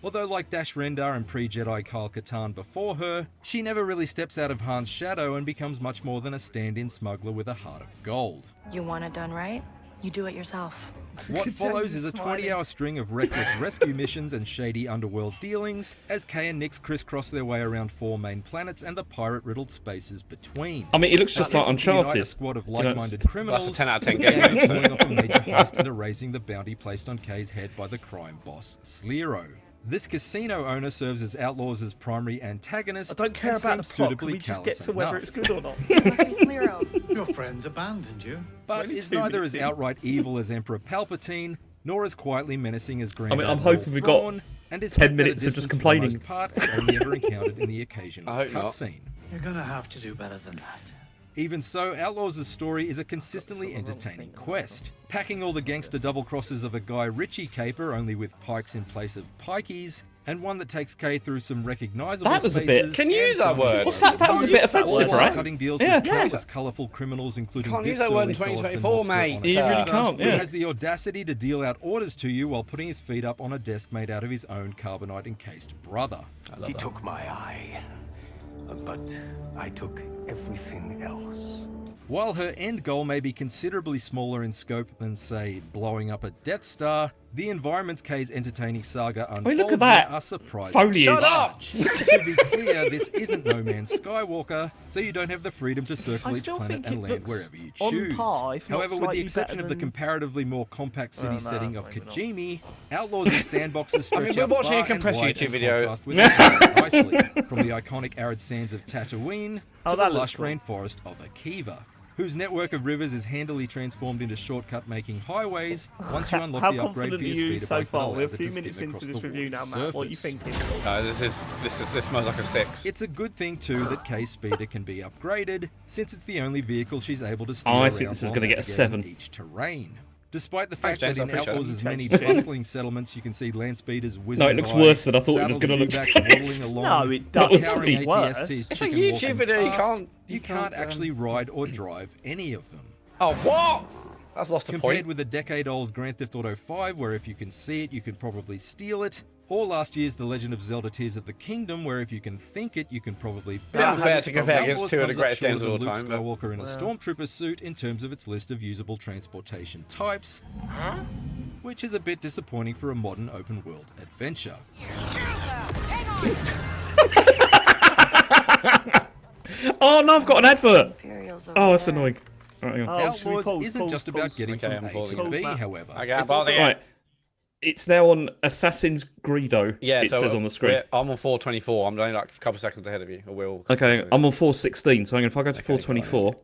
Speaker 7: Although like Dash Rendar and pre-Jedi Kyle Katarn before her, she never really steps out of Han's shadow and becomes much more than a stand-in smuggler with a heart of gold.
Speaker 6: You want it done right? You do it yourself.
Speaker 7: What
Speaker 2: James
Speaker 7: follows
Speaker 2: is
Speaker 7: is a
Speaker 2: smiling.
Speaker 7: 20-hour string of reckless rescue missions and shady underworld dealings as Kay and Nix crisscross their way around 4 main planets and the pirate-riddled spaces between.
Speaker 3: I mean, it looks just like
Speaker 7: Attempting to unite
Speaker 3: Uncharted.
Speaker 7: A squad of
Speaker 3: You know, it's-
Speaker 7: like-minded criminals.
Speaker 1: That's a 10 out of 10
Speaker 7: with the
Speaker 1: game.
Speaker 7: aim of pulling off a major heist and erasing the bounty placed on Kay's head by the crime boss Slero. This casino owner serves as Outlaws' primary antagonist.
Speaker 2: I don't care
Speaker 7: and
Speaker 2: about the
Speaker 7: seems
Speaker 2: plot. Can
Speaker 7: suitably
Speaker 2: we just get
Speaker 7: callous
Speaker 2: to whether
Speaker 7: enough.
Speaker 2: it's good or not?
Speaker 6: It must be Slero.
Speaker 8: Your friends abandoned you.
Speaker 7: But
Speaker 2: Only
Speaker 7: is
Speaker 2: 2
Speaker 7: neither
Speaker 2: minutes
Speaker 7: as
Speaker 2: in.
Speaker 7: outright evil as Emperor Palpatine, nor as quietly menacing as Grand
Speaker 3: I mean, I'm
Speaker 7: Admiral
Speaker 3: hoping we got
Speaker 7: Thrawn, and is
Speaker 3: 10
Speaker 7: kept at a
Speaker 3: minutes of just
Speaker 7: distance for the most
Speaker 3: complaining.
Speaker 7: part and only ever encountered in the occasional
Speaker 1: I hope not.
Speaker 7: cutscene.
Speaker 8: You're gonna have to do better than that.
Speaker 7: Even so, Outlaws' story is a consistently entertaining quest, packing all the gangster double crosses of a Guy Ritchie caper only with pikes in place of pikeys, and one that takes Kay through some recognizable
Speaker 3: That was a bit-
Speaker 7: spaces.
Speaker 1: Can you
Speaker 7: and
Speaker 1: use that
Speaker 7: some
Speaker 1: word?
Speaker 3: What's that? That was a bit offensive,
Speaker 7: while
Speaker 3: right?
Speaker 7: cutting deals
Speaker 3: Yeah.
Speaker 7: with countless colourful criminals, including
Speaker 1: Can't
Speaker 7: Biff
Speaker 1: use that word in
Speaker 7: Surly, Celestin
Speaker 1: 2024,
Speaker 7: Mobster
Speaker 1: mate.
Speaker 7: on a
Speaker 3: You really
Speaker 7: car,
Speaker 3: can't,
Speaker 7: who
Speaker 3: yeah.
Speaker 7: has the audacity to deal out orders to you while putting his feet up on a desk made out of his own carbonite-encased brother.
Speaker 9: He took my eye, but I took everything else.
Speaker 7: While her end goal may be considerably smaller in scope than, say, blowing up a Death Star, the environments Kay's entertaining saga unfolds
Speaker 3: mean, look at
Speaker 7: in
Speaker 3: that.
Speaker 7: are surprising.
Speaker 3: Foliage. Shut
Speaker 1: up!
Speaker 7: To be clear, this isn't No Man's Skywalker, so you don't have the freedom to circle
Speaker 2: I
Speaker 7: each
Speaker 2: still
Speaker 7: planet
Speaker 2: think
Speaker 7: and
Speaker 2: it
Speaker 7: land
Speaker 2: looks
Speaker 7: wherever you
Speaker 2: on
Speaker 7: choose.
Speaker 2: par, if not
Speaker 7: However, with
Speaker 2: slightly
Speaker 7: the exception
Speaker 2: better
Speaker 7: of the
Speaker 2: than-
Speaker 7: comparatively more compact city
Speaker 2: no,
Speaker 7: setting of
Speaker 2: maybe not.
Speaker 7: Kajimi, Outlaws' sandboxes stretch
Speaker 1: we're
Speaker 7: out
Speaker 1: watching a
Speaker 7: far and
Speaker 1: compressed
Speaker 7: wide
Speaker 1: YouTube
Speaker 7: and
Speaker 1: video.
Speaker 7: contrast with each other nicely, from the iconic arid sands of Tatooine
Speaker 2: Oh,
Speaker 7: to
Speaker 2: that
Speaker 7: the lush
Speaker 2: looks cool.
Speaker 7: rainforest of Akiva, whose network of rivers is handily transformed into shortcut-making highways once you unlock
Speaker 2: How
Speaker 7: the upgrade
Speaker 2: confident
Speaker 7: for
Speaker 2: are
Speaker 7: your
Speaker 2: you
Speaker 7: speeder
Speaker 2: so
Speaker 7: bike that
Speaker 2: far? We're a
Speaker 7: allows it
Speaker 2: few
Speaker 7: to
Speaker 2: minutes
Speaker 7: skim
Speaker 2: into
Speaker 7: across
Speaker 2: this
Speaker 7: the
Speaker 2: review now,
Speaker 7: water's
Speaker 2: Matt. What are you
Speaker 7: surface.
Speaker 2: thinking?
Speaker 1: This smells like a 6.
Speaker 7: It's a good thing too that Kay's speeder can be upgraded, since it's the only vehicle she's able to steer
Speaker 3: I
Speaker 7: around
Speaker 3: think this is
Speaker 7: while
Speaker 3: gonna get a
Speaker 7: navigating
Speaker 3: 7.
Speaker 7: each terrain. Despite the
Speaker 1: Thanks,
Speaker 7: fact
Speaker 1: James,
Speaker 7: that
Speaker 1: I
Speaker 7: in
Speaker 1: appreciate it.
Speaker 7: Outlaws' many
Speaker 2: Thank you.
Speaker 7: bustling settlements you can see land speeders whizzing
Speaker 3: No, it looks
Speaker 7: by,
Speaker 3: worse than I thought it was
Speaker 7: saddled
Speaker 3: gonna look, to
Speaker 7: Dewbacks
Speaker 3: be honest.
Speaker 7: waddling along,
Speaker 2: No, it
Speaker 3: That
Speaker 2: doesn't.
Speaker 3: was
Speaker 7: towering
Speaker 3: pretty
Speaker 2: worse.
Speaker 7: ATSTs
Speaker 1: It's a
Speaker 7: chicken
Speaker 1: YouTube
Speaker 7: walking
Speaker 1: video, you
Speaker 7: past,
Speaker 1: can't-
Speaker 7: you can't actually ride or drive any of them.
Speaker 1: Oh, what? That's lost a
Speaker 7: Compared
Speaker 1: point.
Speaker 7: with a decade-old Grand Theft Auto 5, where if you can see it, you can probably steal it, or last year's The Legend of Zelda Tears of the Kingdom, where if you can think it, you can probably
Speaker 1: Bit
Speaker 7: bounce
Speaker 1: unfair
Speaker 7: it.
Speaker 1: to compare against
Speaker 7: Outlaws
Speaker 1: two of the
Speaker 7: comes up
Speaker 1: greatest
Speaker 7: short
Speaker 1: games of all
Speaker 7: than Luke
Speaker 1: time, but-
Speaker 7: Skywalker in a Stormtrooper suit in terms of its list of usable transportation types, which is a bit disappointing for a modern open-world adventure.
Speaker 3: Oh no, I've got an advert.
Speaker 6: Imperials
Speaker 3: Oh, that's annoying. Right, hang on.
Speaker 2: Oh, should we
Speaker 7: Outlaws
Speaker 2: pause,
Speaker 7: isn't
Speaker 2: pause,
Speaker 7: just about
Speaker 2: pause?
Speaker 7: getting
Speaker 1: Okay,
Speaker 7: from
Speaker 1: I'm
Speaker 7: A
Speaker 1: pausing
Speaker 7: to
Speaker 2: it.
Speaker 7: B,
Speaker 2: Pause, Matt.
Speaker 7: however.
Speaker 1: Okay,
Speaker 7: It's also
Speaker 3: Right. It's now on Assassin's Greedo.
Speaker 1: Yeah,
Speaker 3: it
Speaker 1: so
Speaker 3: says on the screen.
Speaker 1: I'm on 424. I'm only like a couple seconds ahead of you. Or Will.
Speaker 3: Okay, I'm on 416. So hang on, if I go to 424.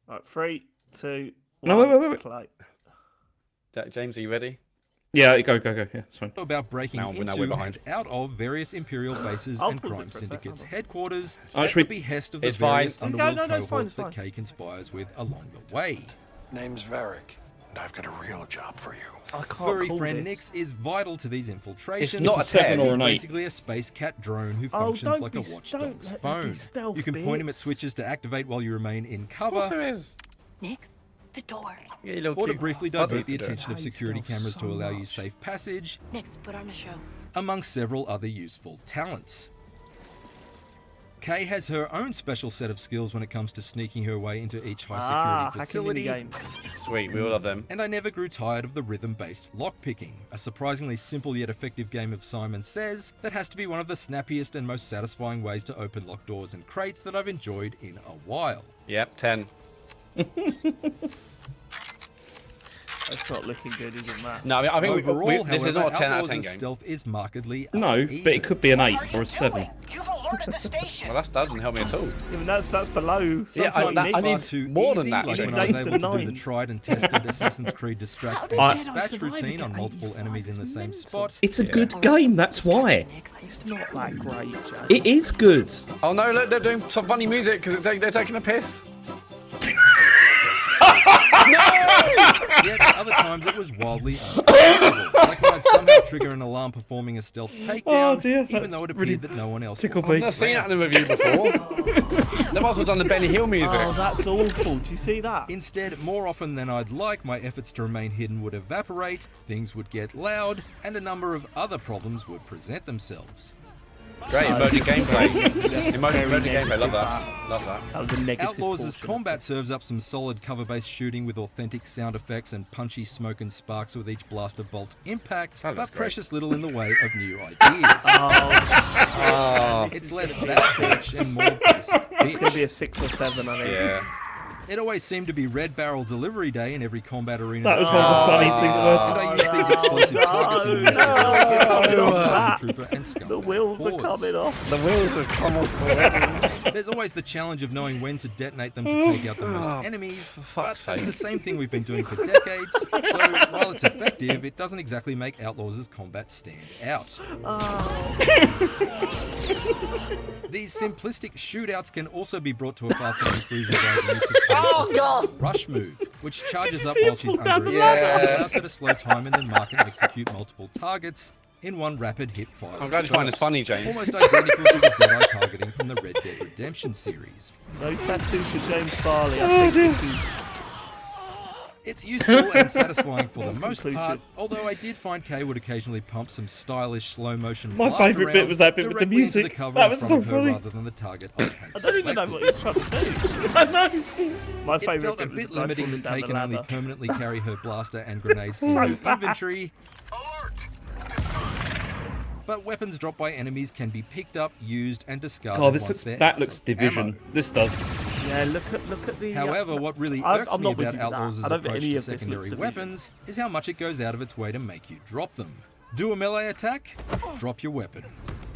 Speaker 2: Right, 3, 2,
Speaker 3: No,
Speaker 2: 1,
Speaker 3: wait.
Speaker 2: play.
Speaker 1: James, are you ready?
Speaker 3: Yeah, go. Yeah, it's fine.
Speaker 7: about breaking
Speaker 1: Now we're
Speaker 7: into
Speaker 1: behind.
Speaker 7: and out of various Imperial bases
Speaker 2: I'll
Speaker 7: and
Speaker 2: pause it
Speaker 7: crime
Speaker 2: for a sec,
Speaker 7: syndicates'
Speaker 2: hold on.
Speaker 7: headquarters
Speaker 3: Oh,
Speaker 7: at
Speaker 3: should
Speaker 7: the
Speaker 3: we-
Speaker 7: behest of the
Speaker 1: It's fine.
Speaker 7: various
Speaker 1: No,
Speaker 7: underworld
Speaker 2: no, it's fine,
Speaker 7: cohorts
Speaker 2: it's fine.
Speaker 7: that Kay conspires with along the way.
Speaker 9: Name's Varric, and I've got a real job for you.
Speaker 2: I can't
Speaker 7: Furry
Speaker 2: call
Speaker 7: friend
Speaker 2: this.
Speaker 7: Nix is vital to these infiltrations.
Speaker 1: It's not
Speaker 3: a 7
Speaker 7: as
Speaker 3: or
Speaker 7: he's
Speaker 3: an 8.
Speaker 7: basically a space cat drone who functions
Speaker 2: don't
Speaker 7: like
Speaker 2: be
Speaker 7: a watchdog's
Speaker 2: don't let there be
Speaker 7: phone.
Speaker 2: stealth
Speaker 7: You can point him at
Speaker 2: bits.
Speaker 7: switches to activate while you remain in
Speaker 1: Of course
Speaker 7: cover,
Speaker 1: there is.
Speaker 6: Nix, the door.
Speaker 1: Yeah, you little
Speaker 7: or to
Speaker 1: cute
Speaker 7: briefly
Speaker 1: buggy
Speaker 7: divert the
Speaker 1: to do it.
Speaker 7: attention of
Speaker 2: Hate
Speaker 7: security
Speaker 2: stealth
Speaker 7: cameras
Speaker 2: so
Speaker 7: to allow you
Speaker 2: much.
Speaker 7: safe passage,
Speaker 6: Nix, put on a show.
Speaker 7: among several other useful talents. Kay has her own special set of skills when it comes to sneaking her way into each high security
Speaker 2: hacking
Speaker 7: facility,
Speaker 2: games.
Speaker 1: Sweet, we all love them.
Speaker 7: and I never grew tired of the rhythm-based lockpicking, a surprisingly simple yet effective game of Simon Says that has to be one of the snappiest and most satisfying ways to open locked doors and crates that I've enjoyed in a while.
Speaker 1: Yep, 10.
Speaker 2: That's not looking good, is it, Matt?
Speaker 1: No, I mean,
Speaker 7: Overall,
Speaker 1: this is
Speaker 7: however,
Speaker 1: not a 10 out of
Speaker 7: Outlaws'
Speaker 1: 10 game.
Speaker 7: stealth is markedly
Speaker 3: No,
Speaker 7: uneven.
Speaker 3: but it could be an 8 or a 7.
Speaker 1: Well, that doesn't help me at all.
Speaker 2: Even that's below.
Speaker 1: Yeah,
Speaker 7: Sometimes
Speaker 1: I
Speaker 7: it's
Speaker 1: need
Speaker 7: far too
Speaker 1: more than
Speaker 7: easy,
Speaker 1: that,
Speaker 7: like when
Speaker 1: James.
Speaker 7: I was
Speaker 2: Eights
Speaker 7: able
Speaker 2: and
Speaker 7: to do the
Speaker 2: nines.
Speaker 7: tried and tested Assassin's Creed Distract
Speaker 3: I-
Speaker 7: and Dispatch routine on multiple enemies in the same spot.
Speaker 3: It's a good game, that's why.
Speaker 2: It's not that great, James.
Speaker 3: It is good.
Speaker 1: Oh no, look, they're doing some funny music because they're taking a piss.
Speaker 7: Yet at other times it was wildly unpredictable. Like when I'd somehow trigger an alarm performing a stealth takedown,
Speaker 3: Oh, dear,
Speaker 7: even
Speaker 3: that's
Speaker 7: though it
Speaker 3: really
Speaker 7: appeared that no one else
Speaker 3: tickled
Speaker 7: was.
Speaker 3: me.
Speaker 1: I've never seen that in a review before. They must have done the Benny Hill music.
Speaker 2: Oh, that's awful. Do you see that?
Speaker 7: Instead, more often than I'd like, my efforts to remain hidden would evaporate, things would get loud, and a number of other problems would present themselves.
Speaker 1: Great, emerging gameplay. Emerging gameplay,
Speaker 2: negative,
Speaker 1: love that. Love that.
Speaker 2: That was a negative.
Speaker 7: Outlaws'
Speaker 2: portion.
Speaker 7: combat serves up some solid cover-based shooting with authentic sound effects and punchy smoke and sparks with each blaster bolt impact,
Speaker 1: That
Speaker 7: but
Speaker 1: looks great.
Speaker 7: precious little in the way of new ideas.
Speaker 1: Oh,
Speaker 7: It's less bad pitch and more basic
Speaker 2: It's going
Speaker 7: bitch.
Speaker 2: to be a 6 or 7, I think.
Speaker 1: yeah.
Speaker 7: It always seemed to be Red Barrel delivery day in every combat arena.
Speaker 3: That was one of the funniest things
Speaker 7: And
Speaker 3: I've
Speaker 7: I used these explosive targets in the Trooper and Scumbag
Speaker 2: The wheels are
Speaker 7: hordes.
Speaker 2: coming off.
Speaker 1: The wheels have come off already.
Speaker 7: There's always the challenge of knowing when to detonate them to take out the most enemies, but
Speaker 1: fuck's
Speaker 7: that's
Speaker 1: sake.
Speaker 7: the same thing we've been doing for decades, so while it's effective, it doesn't exactly make Outlaws' combat stand out. These simplistic shootouts can also be brought to a faster conclusion by the use of Kay's rush move, which charges up while she's under attack and
Speaker 1: Yeah.
Speaker 7: allows her to slow time and then mark and execute multiple targets in one rapid hip fire.
Speaker 1: I'm glad you find this
Speaker 7: burst.
Speaker 1: funny, James.
Speaker 7: Almost identical to the Dead-Eye targeting from the Red Dead Redemption series.
Speaker 2: No tattoo for James Farley. I think this is.
Speaker 7: It's useful and satisfying for the most
Speaker 2: conclusive.
Speaker 7: part, although I did find Kay would occasionally pump some stylish slow motion
Speaker 3: My
Speaker 7: blast
Speaker 3: favourite bit
Speaker 7: around
Speaker 3: was that bit with the
Speaker 7: directly into
Speaker 3: music.
Speaker 7: cover
Speaker 3: That
Speaker 7: in
Speaker 3: was
Speaker 7: front
Speaker 3: so
Speaker 7: of her
Speaker 3: funny.
Speaker 7: rather than the target I had
Speaker 2: I don't even know what
Speaker 7: selected.
Speaker 2: he's trying to do. I know. My
Speaker 7: It
Speaker 2: favourite
Speaker 7: felt a
Speaker 2: bit was
Speaker 7: bit
Speaker 2: the guy
Speaker 7: limiting
Speaker 2: falling
Speaker 7: that
Speaker 2: down
Speaker 7: Kay
Speaker 2: the
Speaker 7: can only
Speaker 2: ladder.
Speaker 7: permanently carry her blaster and grenades in her inventory. But weapons dropped by enemies can be picked up, used, and discarded
Speaker 3: Oh, this
Speaker 7: once
Speaker 3: looks,
Speaker 7: they're
Speaker 3: that
Speaker 7: out
Speaker 3: looks
Speaker 7: of
Speaker 3: Division.
Speaker 7: ammo.
Speaker 3: This does.
Speaker 2: Yeah, look at the.
Speaker 7: However, what really
Speaker 2: I'm
Speaker 7: irks me
Speaker 2: not with
Speaker 7: about
Speaker 2: you with that.
Speaker 7: Outlaws'
Speaker 2: I don't think
Speaker 7: approach
Speaker 2: any
Speaker 7: to
Speaker 2: of this looks
Speaker 7: secondary
Speaker 2: Division.
Speaker 7: weapons is how much it goes out of its way to make you drop them. Do a melee attack? Drop your weapon.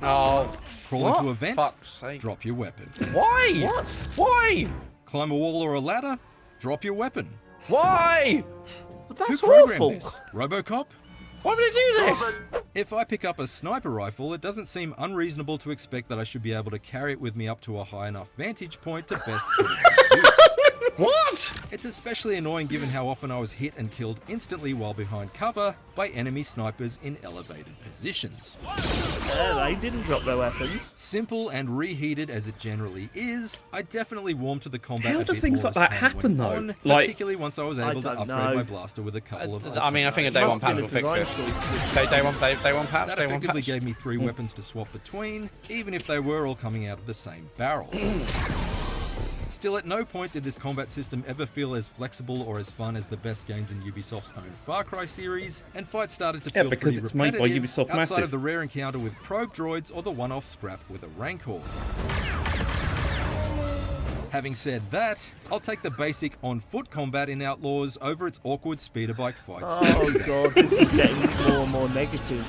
Speaker 1: Oh,
Speaker 7: Crawl into a vent?
Speaker 1: fuck's sake.
Speaker 7: Drop your weapon.
Speaker 1: Why?
Speaker 2: What?
Speaker 1: Why?
Speaker 7: Climb a wall or a ladder? Drop your weapon.
Speaker 1: Why?
Speaker 2: But
Speaker 7: Who
Speaker 2: that's
Speaker 7: programmed
Speaker 2: awful.
Speaker 7: this? RoboCop?
Speaker 1: Why would they do this?
Speaker 7: If I pick up a sniper rifle, it doesn't seem unreasonable to expect that I should be able to carry it with me up to a high enough vantage point to best put it to use.
Speaker 1: What?
Speaker 7: It's especially annoying given how often I was hit and killed instantly while behind cover by enemy snipers in elevated positions.
Speaker 2: They didn't drop their weapons.
Speaker 7: Simple and reheated as it generally is, I definitely warmed to the combat
Speaker 3: How
Speaker 7: a
Speaker 3: do
Speaker 7: bit
Speaker 3: things
Speaker 7: more
Speaker 3: like
Speaker 7: as
Speaker 3: that
Speaker 7: time
Speaker 3: happen,
Speaker 7: went
Speaker 3: though?
Speaker 7: on,
Speaker 3: Like-
Speaker 7: particularly once I was able to
Speaker 2: don't
Speaker 7: upgrade
Speaker 2: know.
Speaker 7: my blaster with a couple of
Speaker 1: I mean, I think a day
Speaker 2: Must
Speaker 1: one
Speaker 2: have
Speaker 1: patch
Speaker 2: been
Speaker 1: will
Speaker 2: a
Speaker 1: fix
Speaker 2: design
Speaker 1: this.
Speaker 2: choice.
Speaker 1: Day one patch,
Speaker 7: That
Speaker 1: day one
Speaker 7: effectively
Speaker 1: patch.
Speaker 7: gave me 3 weapons to swap between, even if they were all coming out of the same barrel. Still, at no point did this combat system ever feel as flexible or as fun as the best games in Ubisoft's own Far Cry series, and fights started to
Speaker 3: Yeah,
Speaker 7: feel
Speaker 3: because
Speaker 7: pretty
Speaker 3: it's made by
Speaker 7: repetitive
Speaker 3: Ubisoft
Speaker 7: outside
Speaker 3: Massive.
Speaker 7: of the rare encounter with probe droids or the one-off scrap with a Rancor. Having said that, I'll take the basic on-foot combat in Outlaws over its awkward speeder bike fights.
Speaker 2: Oh god, this is getting more and more negative.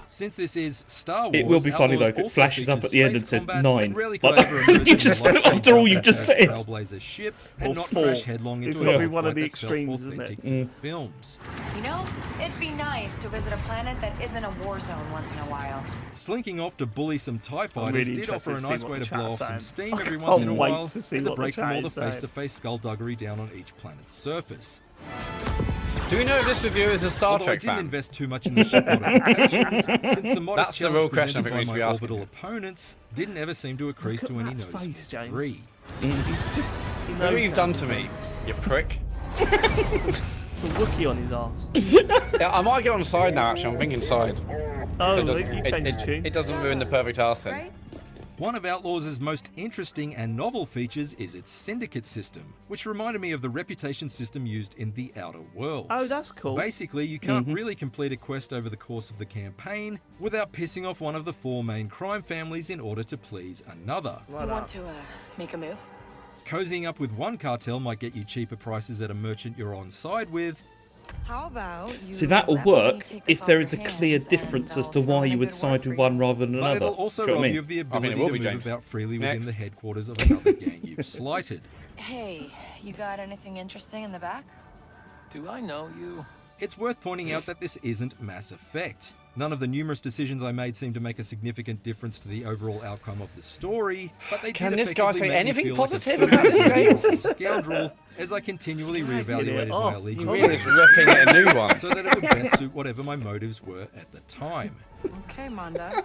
Speaker 7: Since this is Star Wars,
Speaker 3: It will be funny though
Speaker 7: Outlaws
Speaker 3: if it
Speaker 7: also
Speaker 3: flashes up
Speaker 7: features
Speaker 3: at the end and
Speaker 7: space
Speaker 3: says
Speaker 7: combat,
Speaker 3: 9.
Speaker 7: and rarely could I
Speaker 3: Like,
Speaker 7: ever immerse
Speaker 3: you
Speaker 7: in
Speaker 3: just
Speaker 7: the light
Speaker 3: after all you've
Speaker 7: jump
Speaker 3: just
Speaker 7: at a
Speaker 3: said.
Speaker 7: Trailblazer ship and
Speaker 2: Or
Speaker 7: not
Speaker 2: 4.
Speaker 7: crash headlong
Speaker 2: It's
Speaker 7: into a
Speaker 2: gotta be one of
Speaker 7: dogfight
Speaker 2: the
Speaker 7: that felt
Speaker 2: extremes, isn't it?
Speaker 7: authentic to the films.
Speaker 6: You know, it'd be nice to visit a planet that isn't a war zone once in a while.
Speaker 7: Slinking off to bully some TIE fighters
Speaker 2: really
Speaker 7: did offer a
Speaker 2: interested to
Speaker 7: nice
Speaker 2: see
Speaker 7: way
Speaker 2: what
Speaker 7: to
Speaker 2: the
Speaker 7: blow
Speaker 2: chat's
Speaker 7: off some
Speaker 2: saying.
Speaker 7: steam every
Speaker 2: I
Speaker 7: once in a
Speaker 2: can't wait
Speaker 7: while
Speaker 2: to see
Speaker 7: as a
Speaker 2: what the
Speaker 7: break from
Speaker 2: chat
Speaker 7: all the
Speaker 2: is saying.
Speaker 7: face-to-face skullduggery down on each planet's surface.
Speaker 1: Do we know if this reviewer is a Star
Speaker 7: Although I
Speaker 1: Trek
Speaker 7: didn't
Speaker 1: fan?
Speaker 7: invest too much in the ship modifications, since the modest
Speaker 1: That's the real
Speaker 7: challenge
Speaker 1: question I
Speaker 7: presented
Speaker 1: think we
Speaker 7: by
Speaker 1: need to
Speaker 7: my
Speaker 1: be asking.
Speaker 7: orbital opponents didn't ever seem to increase
Speaker 2: Look
Speaker 7: to
Speaker 2: at
Speaker 7: any
Speaker 2: Matt's
Speaker 7: noticeable
Speaker 2: face, James.
Speaker 7: degree.
Speaker 2: He's just. He
Speaker 1: Look
Speaker 2: knows
Speaker 1: what you've
Speaker 2: that.
Speaker 1: done to me, you prick.
Speaker 2: There's a Wookiee on his arse.
Speaker 1: Yeah, I might get on side now, actually. I'm thinking side.
Speaker 2: Oh,
Speaker 1: So it
Speaker 2: look,
Speaker 1: doesn't,
Speaker 2: you changed the tune.
Speaker 1: it doesn't ruin the perfect arse then.
Speaker 6: Right?
Speaker 7: One of Outlaws' most interesting and novel features is its syndicate system, which reminded me of the reputation system used in The Outer Worlds.
Speaker 2: Oh, that's cool.
Speaker 7: Basically, you can't really complete a quest over the course of the campaign without pissing off one of the 4 main crime families in order to please another.
Speaker 2: Right
Speaker 6: You want
Speaker 2: up.
Speaker 6: to make a move?
Speaker 7: Cozying up with one cartel might get you cheaper prices at a merchant you're on side with,
Speaker 6: How about you
Speaker 3: See, that'll
Speaker 6: let me
Speaker 3: work
Speaker 6: take this
Speaker 3: if
Speaker 6: off
Speaker 3: there
Speaker 6: your
Speaker 3: is a
Speaker 6: hands
Speaker 3: clear
Speaker 6: and
Speaker 3: difference as
Speaker 6: I'll
Speaker 3: to
Speaker 6: throw
Speaker 3: why
Speaker 6: in a
Speaker 3: you would
Speaker 6: good
Speaker 3: side
Speaker 6: word
Speaker 3: with
Speaker 6: for
Speaker 3: one
Speaker 6: you.
Speaker 3: rather than
Speaker 7: but
Speaker 3: another.
Speaker 7: it'll also
Speaker 3: Do you know
Speaker 7: rob
Speaker 3: what I
Speaker 7: you
Speaker 3: mean?
Speaker 7: of the
Speaker 1: I think it
Speaker 7: ability
Speaker 1: will
Speaker 7: to
Speaker 1: be,
Speaker 7: move
Speaker 1: James.
Speaker 7: about freely within
Speaker 1: Next.
Speaker 7: the headquarters of another gang you've slighted.
Speaker 6: Hey, you got anything interesting in the back?
Speaker 10: Do I know you?
Speaker 7: It's worth pointing out that this isn't Mass Effect. None of the numerous decisions I made seem to make a significant difference to the overall outcome of the story, but they
Speaker 1: Can
Speaker 7: did
Speaker 1: this guy
Speaker 7: effectively
Speaker 1: say
Speaker 7: make me
Speaker 1: anything
Speaker 7: feel like a
Speaker 1: positive
Speaker 7: filthy
Speaker 1: about this game?
Speaker 7: little scoundrel as I continually reevaluated my
Speaker 2: off.
Speaker 7: allegiance
Speaker 1: We're just ripping at a new one.
Speaker 7: so that it would best suit whatever my motives were at the time.
Speaker 6: Okay, Manda,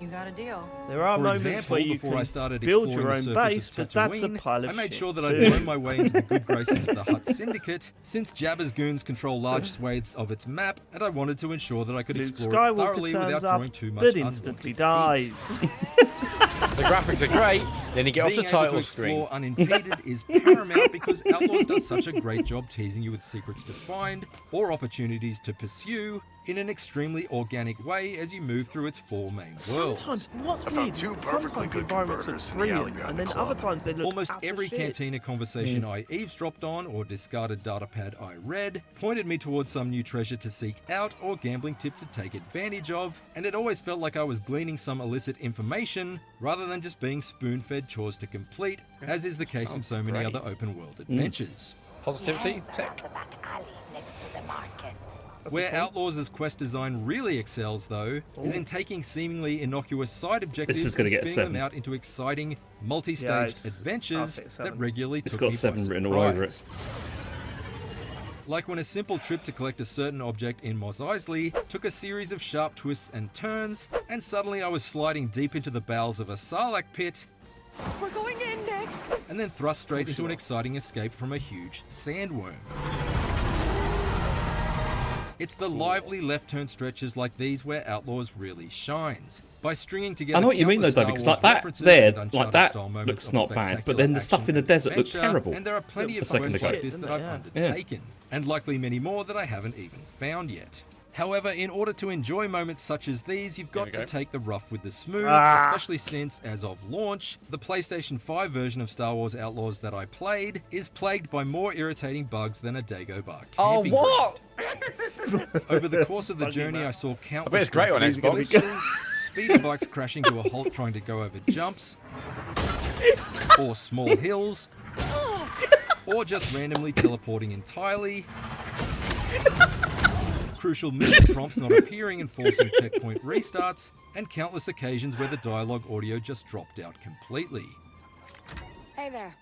Speaker 6: you got a deal.
Speaker 2: There are
Speaker 7: For
Speaker 2: moments
Speaker 7: example,
Speaker 2: where you
Speaker 7: before
Speaker 2: can
Speaker 7: I started
Speaker 2: build
Speaker 7: exploring
Speaker 2: your
Speaker 7: the
Speaker 2: own
Speaker 7: surface
Speaker 2: base,
Speaker 7: of
Speaker 2: but that's a
Speaker 7: Tatooine,
Speaker 2: pile of
Speaker 7: I made
Speaker 2: shit
Speaker 7: sure that
Speaker 2: too.
Speaker 7: I'd worm my way into the good graces of the Hutt Syndicate, since Jabba's goons control large swathes of its map, and I wanted to ensure that I could
Speaker 2: Luke
Speaker 7: explore it
Speaker 2: Skywalker
Speaker 7: thoroughly
Speaker 2: turns
Speaker 7: without
Speaker 2: up,
Speaker 7: drawing too much
Speaker 2: but instantly
Speaker 7: unwanted heat.
Speaker 2: dies.
Speaker 1: The graphics are great. Then you get off
Speaker 7: Being
Speaker 1: the
Speaker 7: able to
Speaker 1: title screen.
Speaker 7: explore unimpeded is paramount because Outlaws does such a great job teasing you with secrets to find or opportunities to pursue in an extremely organic way as you move through its 4 main worlds.
Speaker 2: Sometimes, what's
Speaker 9: I
Speaker 2: weird
Speaker 9: found
Speaker 2: is
Speaker 9: 2
Speaker 2: that
Speaker 9: perfectly
Speaker 2: sometimes the
Speaker 9: good
Speaker 2: environments
Speaker 9: converters
Speaker 2: look
Speaker 9: in the alley
Speaker 2: brilliant,
Speaker 9: behind
Speaker 2: and
Speaker 9: the
Speaker 2: then
Speaker 9: club.
Speaker 2: other times they look
Speaker 7: Almost
Speaker 2: utter
Speaker 7: every
Speaker 2: shit.
Speaker 7: cantina conversation I eavesdropped on or discarded datapad I read pointed me towards some new treasure to seek out or gambling tip to take advantage of, and it always felt like I was gleaning some illicit information rather than just being spoon-fed chores to complete, as is the case in so many
Speaker 1: great.
Speaker 7: other open-world adventures.
Speaker 1: Positivity, tech.
Speaker 7: Where Outlaws' quest design really excels, though, is in taking seemingly innocuous side objectives
Speaker 3: is gonna
Speaker 7: and
Speaker 3: get a
Speaker 7: spinning them
Speaker 3: 7.
Speaker 7: out into exciting, multi-staged
Speaker 2: Yeah, I'll
Speaker 7: adventures
Speaker 2: take a
Speaker 7: that
Speaker 2: 7.
Speaker 7: regularly
Speaker 3: It's
Speaker 7: took
Speaker 3: got
Speaker 7: me by
Speaker 3: 7 written all over it.
Speaker 7: surprise. Like when a simple trip to collect a certain object in Mos Eisley took a series of sharp twists and turns, and suddenly I was sliding deep into the bowels of a Sarlacc pit,
Speaker 6: We're going in next.
Speaker 7: and then thrust straight into an exciting escape from a huge sandworm. It's the lively left-turn stretches like these where Outlaws really shines. By stringing together
Speaker 3: I know what you mean though,
Speaker 7: countless
Speaker 3: David,
Speaker 7: Star
Speaker 3: because
Speaker 7: Wars
Speaker 3: like that
Speaker 7: references
Speaker 3: there,
Speaker 7: and
Speaker 3: like
Speaker 7: Uncharted
Speaker 3: that
Speaker 7: style moments
Speaker 3: looks
Speaker 7: of
Speaker 3: not bad, but
Speaker 7: spectacular
Speaker 3: then the stuff
Speaker 7: action
Speaker 3: in the
Speaker 7: and
Speaker 3: desert looks
Speaker 7: adventure,
Speaker 3: terrible.
Speaker 7: And there are plenty
Speaker 3: A
Speaker 7: of
Speaker 3: second
Speaker 7: quests
Speaker 3: ago.
Speaker 7: like this that I've
Speaker 2: Yeah.
Speaker 7: undertaken, and likely many more that I haven't even found yet. However, in order to enjoy moments such as these, you've got
Speaker 1: we
Speaker 7: to
Speaker 1: go.
Speaker 7: take the rough with the smooth,
Speaker 2: Ah.
Speaker 7: especially since, as of launch, the PlayStation 5 version of Star Wars Outlaws that I played is plagued by more irritating bugs than a Dagobah
Speaker 1: Oh,
Speaker 7: camping
Speaker 1: what?
Speaker 7: ground. Over the course of the
Speaker 2: Buggy,
Speaker 7: journey,
Speaker 2: man.
Speaker 7: I saw
Speaker 1: bet
Speaker 7: countless
Speaker 1: it's great on
Speaker 7: graphic
Speaker 1: Xbox.
Speaker 7: glitches, speeder bikes crashing to a halt trying to go over jumps, or small hills, or just randomly teleporting entirely, crucial mission prompts not appearing and forcing checkpoint restarts, and countless occasions where the dialogue audio just dropped out completely.
Speaker 6: Hey there.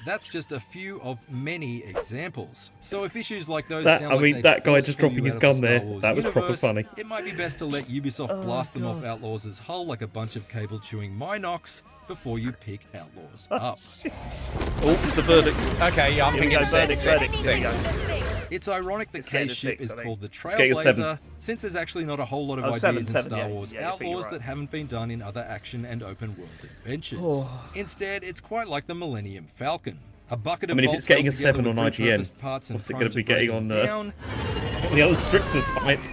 Speaker 7: That's just a few of many examples. So if issues like those
Speaker 3: That-
Speaker 7: sound
Speaker 3: I
Speaker 7: like
Speaker 3: mean,
Speaker 7: they'd
Speaker 3: that guy
Speaker 7: force
Speaker 3: just
Speaker 7: pull
Speaker 3: dropping
Speaker 7: you
Speaker 3: his
Speaker 7: out of
Speaker 3: gun
Speaker 7: the
Speaker 3: there,
Speaker 7: Star Wars
Speaker 3: that was proper
Speaker 7: universe,
Speaker 3: funny.
Speaker 7: it might be best to let Ubisoft blast them off Outlaws' hull like a bunch of cable-chewing Minox before you pick Outlaws up.
Speaker 3: Oh, it's the verdict.
Speaker 1: Okay, yeah, I'm
Speaker 2: Here we
Speaker 1: thinking
Speaker 2: go, verdict,
Speaker 1: six.
Speaker 2: verdict. Here we go.
Speaker 7: It's ironic that
Speaker 2: It's getting
Speaker 7: Kay's
Speaker 2: a
Speaker 7: ship
Speaker 2: six,
Speaker 7: is
Speaker 2: I think.
Speaker 7: called the
Speaker 3: Let's get you a seven.
Speaker 7: Trailblazer, since there's actually not a whole lot of
Speaker 2: Oh,
Speaker 7: ideas
Speaker 2: seven,
Speaker 7: in
Speaker 2: seven,
Speaker 7: Star
Speaker 2: yeah,
Speaker 7: Wars
Speaker 2: yeah, I think you're
Speaker 7: Outlaws
Speaker 2: right.
Speaker 7: that haven't been done in other action and open world adventures.
Speaker 2: Oh.
Speaker 7: Instead, it's quite like the Millennium Falcon. A bucket
Speaker 3: I
Speaker 7: of
Speaker 3: mean, if
Speaker 7: bolts
Speaker 3: it's getting
Speaker 7: held
Speaker 3: a
Speaker 7: together
Speaker 3: 7
Speaker 7: with
Speaker 3: on IGN,
Speaker 7: repurposed parts and
Speaker 3: what's it
Speaker 7: time
Speaker 3: going to be
Speaker 7: break
Speaker 3: getting
Speaker 7: them
Speaker 3: on
Speaker 7: down.
Speaker 3: the other stricter sites?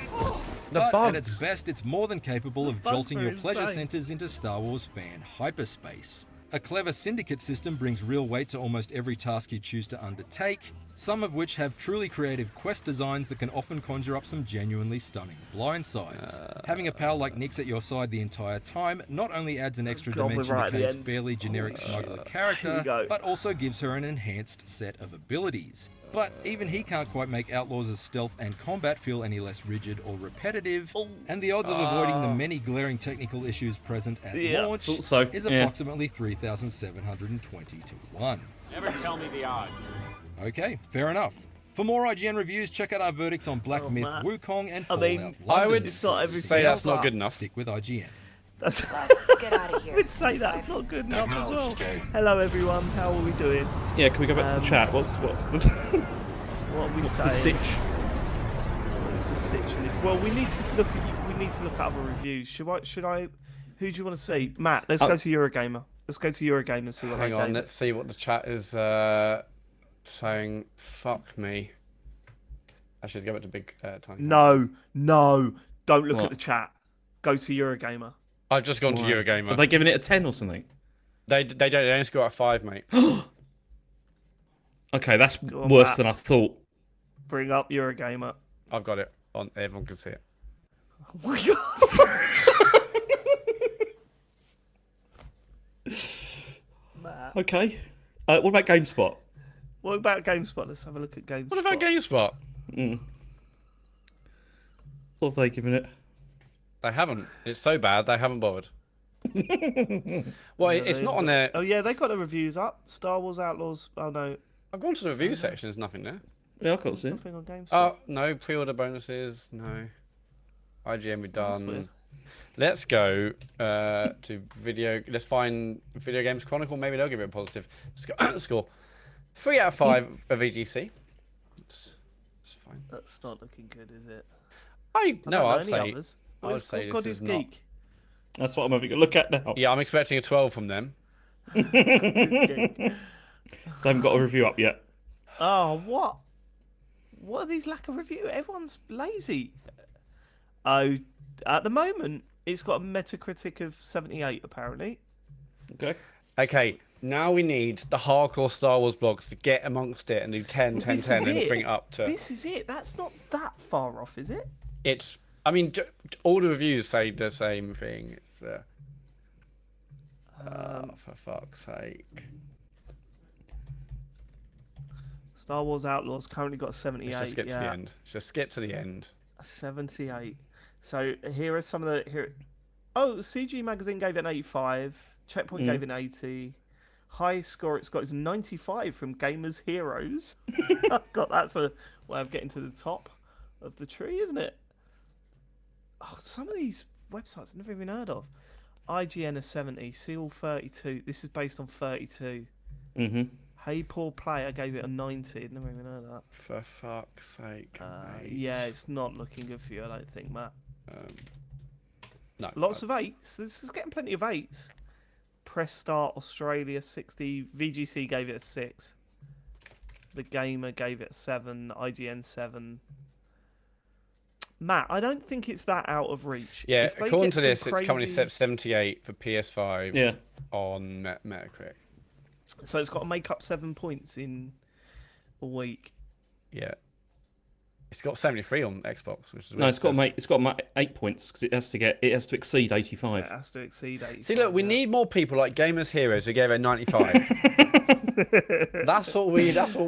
Speaker 1: The
Speaker 7: But at its
Speaker 1: bugs.
Speaker 7: best, it's more than capable of
Speaker 2: bugs
Speaker 7: jolting
Speaker 2: are
Speaker 7: your pleasure
Speaker 2: insane.
Speaker 7: centers into Star Wars fan hyperspace. A clever syndicate system brings real weight to almost every task you choose to undertake, some of which have truly creative quest designs that can often conjure up some genuinely stunning blindsides. Having a pal like Nick's at your side the entire time not only adds an extra
Speaker 2: God, we're
Speaker 7: dimension
Speaker 2: right at
Speaker 7: to
Speaker 2: the
Speaker 7: Kay's
Speaker 2: end.
Speaker 7: fairly generic smuggler
Speaker 2: Here we
Speaker 7: character,
Speaker 2: go.
Speaker 7: but also gives her an enhanced set of abilities. But even he can't quite make Outlaws' stealth and combat feel any less rigid or repetitive, and the odds of avoiding the many glaring technical issues present at
Speaker 2: Yeah.
Speaker 7: launch
Speaker 3: Thought so,
Speaker 7: is
Speaker 3: yeah.
Speaker 7: approximately 3,720 to 1.
Speaker 10: Never tell me the odds.
Speaker 7: Okay, fair enough. For more IGN reviews, check out our verdicts on Black Myth,
Speaker 2: Matt.
Speaker 7: Wukong, and
Speaker 2: I
Speaker 7: Fallout
Speaker 2: mean,
Speaker 7: London.
Speaker 1: I would
Speaker 2: It's not everything
Speaker 1: say that's
Speaker 2: else.
Speaker 1: not good enough.
Speaker 7: Stick with IGN.
Speaker 2: That's
Speaker 6: Let's get out of here.
Speaker 2: I would say that's not good enough as well. Hello everyone, how are we doing?
Speaker 3: Yeah, can we go back to the chat? What's the
Speaker 2: What are we
Speaker 3: what's the
Speaker 2: saying?
Speaker 3: sitch?
Speaker 2: What is the situation? Well, we need to look at other reviews. Should I? Who do you want to see? Matt, let's go to Eurogamer. Let's go to Eurogamer and see what
Speaker 1: Hang
Speaker 2: they
Speaker 1: on,
Speaker 2: gave
Speaker 1: let's
Speaker 2: it.
Speaker 1: see what the chat is saying. Fuck me. I should go back to big time.
Speaker 2: No, don't look
Speaker 3: What?
Speaker 2: at the chat. Go to Eurogamer.
Speaker 1: I've just gone to
Speaker 3: Why?
Speaker 1: Eurogamer.
Speaker 3: Have they given it a 10 or something?
Speaker 1: They don't. They only score at 5, mate.
Speaker 3: Okay, that's
Speaker 2: Go on,
Speaker 3: worse
Speaker 2: Matt.
Speaker 3: than I thought.
Speaker 2: Bring up Eurogamer.
Speaker 1: I've got it on. Everyone can see it.
Speaker 2: Oh my god. Matt.
Speaker 3: Okay. What about GameSpot?
Speaker 2: What about GameSpot? Let's have a look at GameSpot.
Speaker 1: What about GameSpot?
Speaker 3: What have they given it?
Speaker 1: They haven't. It's so bad they haven't bothered. Well, it's not on there.
Speaker 2: Oh yeah, they got the reviews up. Star Wars Outlaws. Oh no,
Speaker 1: I've gone to the review section. There's nothing there.
Speaker 3: Yeah, I can't see it.
Speaker 2: nothing on GameSpot.
Speaker 1: Oh no, pre-order bonuses. No. IGN we
Speaker 2: That's
Speaker 1: done.
Speaker 2: weird.
Speaker 1: Let's go to video. Let's find Video Games Chronicle. Maybe they'll give it a positive score. 3 out of 5 of VGC. It's fine.
Speaker 2: That's not looking good, is it?
Speaker 1: I'd
Speaker 2: don't know
Speaker 1: say.
Speaker 2: any others.
Speaker 1: I would
Speaker 2: Where's
Speaker 1: say
Speaker 2: God
Speaker 1: this
Speaker 2: is
Speaker 1: is not.
Speaker 2: Geek?
Speaker 3: That's what I'm having a look at now.
Speaker 1: Yeah, I'm expecting a 12 from them.
Speaker 3: They haven't got a review up yet.
Speaker 2: Oh, what? What are these lack of review? Everyone's lazy. Oh, at the moment, it's got a Metacritic of 78, apparently.
Speaker 3: Okay.
Speaker 1: Okay, now we need the hardcore Star Wars blogs to get amongst it and do 10, 10,
Speaker 2: This
Speaker 1: 10
Speaker 2: is
Speaker 1: and
Speaker 2: it.
Speaker 1: bring it up to.
Speaker 2: This is it. That's not that far off, is it?
Speaker 1: It's. I mean, all the reviews say the same thing. It's. For fuck's sake.
Speaker 2: Star Wars Outlaws currently got a 78.
Speaker 1: Let's just skip to the end. Just skip to the end.
Speaker 2: 78. So here are some of the here. Oh, CG Magazine gave it an 85. Checkpoint gave it an 80. Highest score it's got is 95 from Gamers Heroes. God, that's a way of getting to the top of the tree, isn't it? Oh, some of these websites I've never even heard of. IGN a 70. Seal 32. This is based on 32. Hey Poor Player gave it a 90. Never even heard of that.
Speaker 1: For fuck's sake. Mate.
Speaker 2: Yeah, it's not looking good for you, I don't think, Matt.
Speaker 1: No.
Speaker 2: Lots of 8s. This is getting plenty of 8s. Press Start Australia 60. VGC gave it a 6. The Gamer gave it a 7. IGN 7. Matt, I don't think it's that out of reach.
Speaker 1: Yeah,
Speaker 2: If they
Speaker 1: according
Speaker 2: get
Speaker 1: to
Speaker 2: some
Speaker 1: this, it's currently set
Speaker 2: crazy-
Speaker 1: 78 for PS5
Speaker 3: Yeah.
Speaker 1: on Metacritic.
Speaker 2: So it's got to make up 7 points in a week.
Speaker 1: Yeah. It's got 73 on Xbox, which is
Speaker 3: No, it's got to make 8 points because it has to exceed 85.
Speaker 2: It has to exceed 8.
Speaker 1: See, look, we need more people like Gamers Heroes who gave it 95. That's what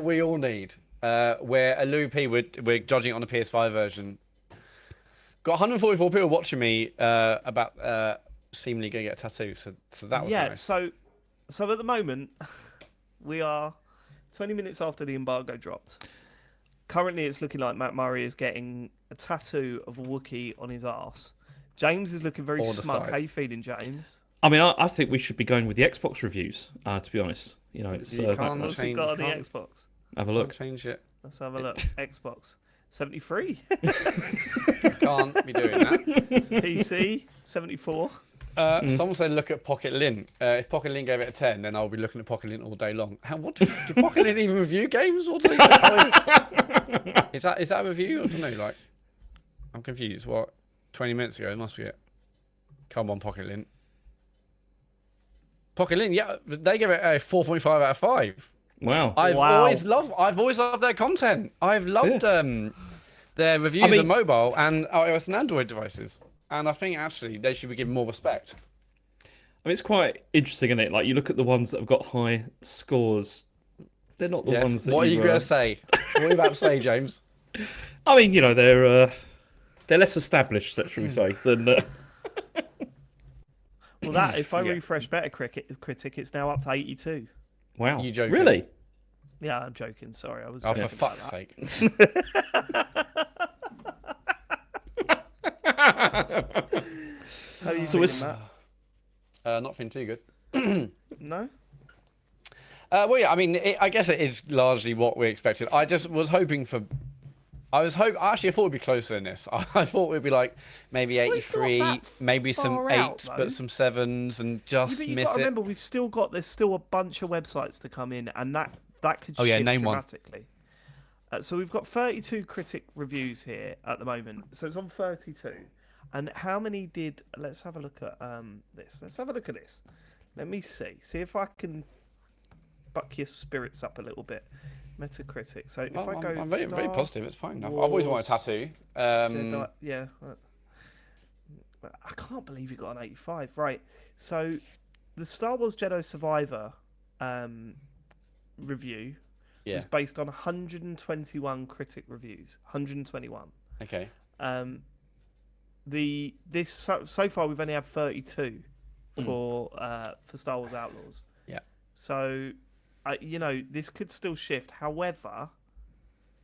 Speaker 1: we all need. Where a Lou P, we're judging it on the PS5 version. Got 144 people watching me about seemingly going to get a tattoo. So that was
Speaker 2: yeah.
Speaker 1: nice.
Speaker 2: So at the moment, we are 20 minutes after the embargo dropped. Currently, it's looking like Matt Murray is getting a tattoo of a Wookiee on his arse. James is looking very
Speaker 1: Or the
Speaker 2: smug.
Speaker 1: side.
Speaker 2: How you feeling, James?
Speaker 3: I mean, I think we should be going with the Xbox reviews. To be honest, you know, it's
Speaker 1: You can't
Speaker 2: What's
Speaker 1: change-
Speaker 2: it got on the
Speaker 1: can't-
Speaker 2: Xbox?
Speaker 3: have a
Speaker 1: Can't
Speaker 3: look.
Speaker 1: change it.
Speaker 2: Let's have a look. Xbox 73,
Speaker 1: Can't be doing that.
Speaker 2: PC 74.
Speaker 1: Someone said look at Pocket Lint. If Pocket Lint gave it a 10, then I'll be looking at Pocket Lint all day long. What do Pocket Lint even review games? What do they do? Is that a review? I don't know. Like, I'm confused. What? 20 minutes ago, it must be it. Come on, Pocket Lint. Pocket Lint, yeah, they give it a 4.5 out of 5.
Speaker 3: Wow.
Speaker 1: I've always loved their content. I've loved their reviews on mobile and iOS and Android devices. And I think actually they should be given more respect.
Speaker 3: I mean, it's quite interesting, isn't it? Like, you look at the ones that have got high scores. They're not the ones that
Speaker 1: What are you going to say? What are you about to say, James?
Speaker 3: I mean, you know, they're less established, should we say, than...
Speaker 2: Well, that if I refresh Metacritic, it's now up to 82.
Speaker 3: Wow.
Speaker 1: You joking?
Speaker 3: Really?
Speaker 2: Yeah, I'm joking. Sorry, I was.
Speaker 1: Oh,
Speaker 2: joking
Speaker 1: for
Speaker 2: about
Speaker 1: fuck's
Speaker 2: that.
Speaker 1: sake.
Speaker 2: How are you
Speaker 3: So
Speaker 2: feeling, Matt?
Speaker 1: Not feeling too good.
Speaker 2: No.
Speaker 1: Well, yeah, I mean, I guess it is largely what we expected. I just was hoping for... Actually, I thought it'd be closer than this. I thought it'd be like maybe 83, maybe some
Speaker 2: far out,
Speaker 1: 8s,
Speaker 2: though.
Speaker 1: but some 7s, and just
Speaker 2: But you
Speaker 1: miss
Speaker 2: got to
Speaker 1: it.
Speaker 2: remember, there's still a bunch of websites to come in, and that could
Speaker 1: Oh, yeah,
Speaker 2: shift
Speaker 1: name one.
Speaker 2: dramatically. So we've got 32 critic reviews here at the moment. So it's on 32. And how many did? Let's have a look at this. Let's have a look at this. Let me see. See if I can buck your spirits up a little bit. Metacritic. So if I go,
Speaker 1: I'm very
Speaker 2: Star
Speaker 1: positive. It's fine. I've always wanted a tattoo.
Speaker 2: yeah. I can't believe you got an 85. Right. So the Star Wars Jedi Survivor review was based on 121 critic reviews. 121.
Speaker 1: Okay.
Speaker 2: So far we've only had 32 for Star Wars Outlaws.
Speaker 1: Yeah.
Speaker 2: So this could still shift. However,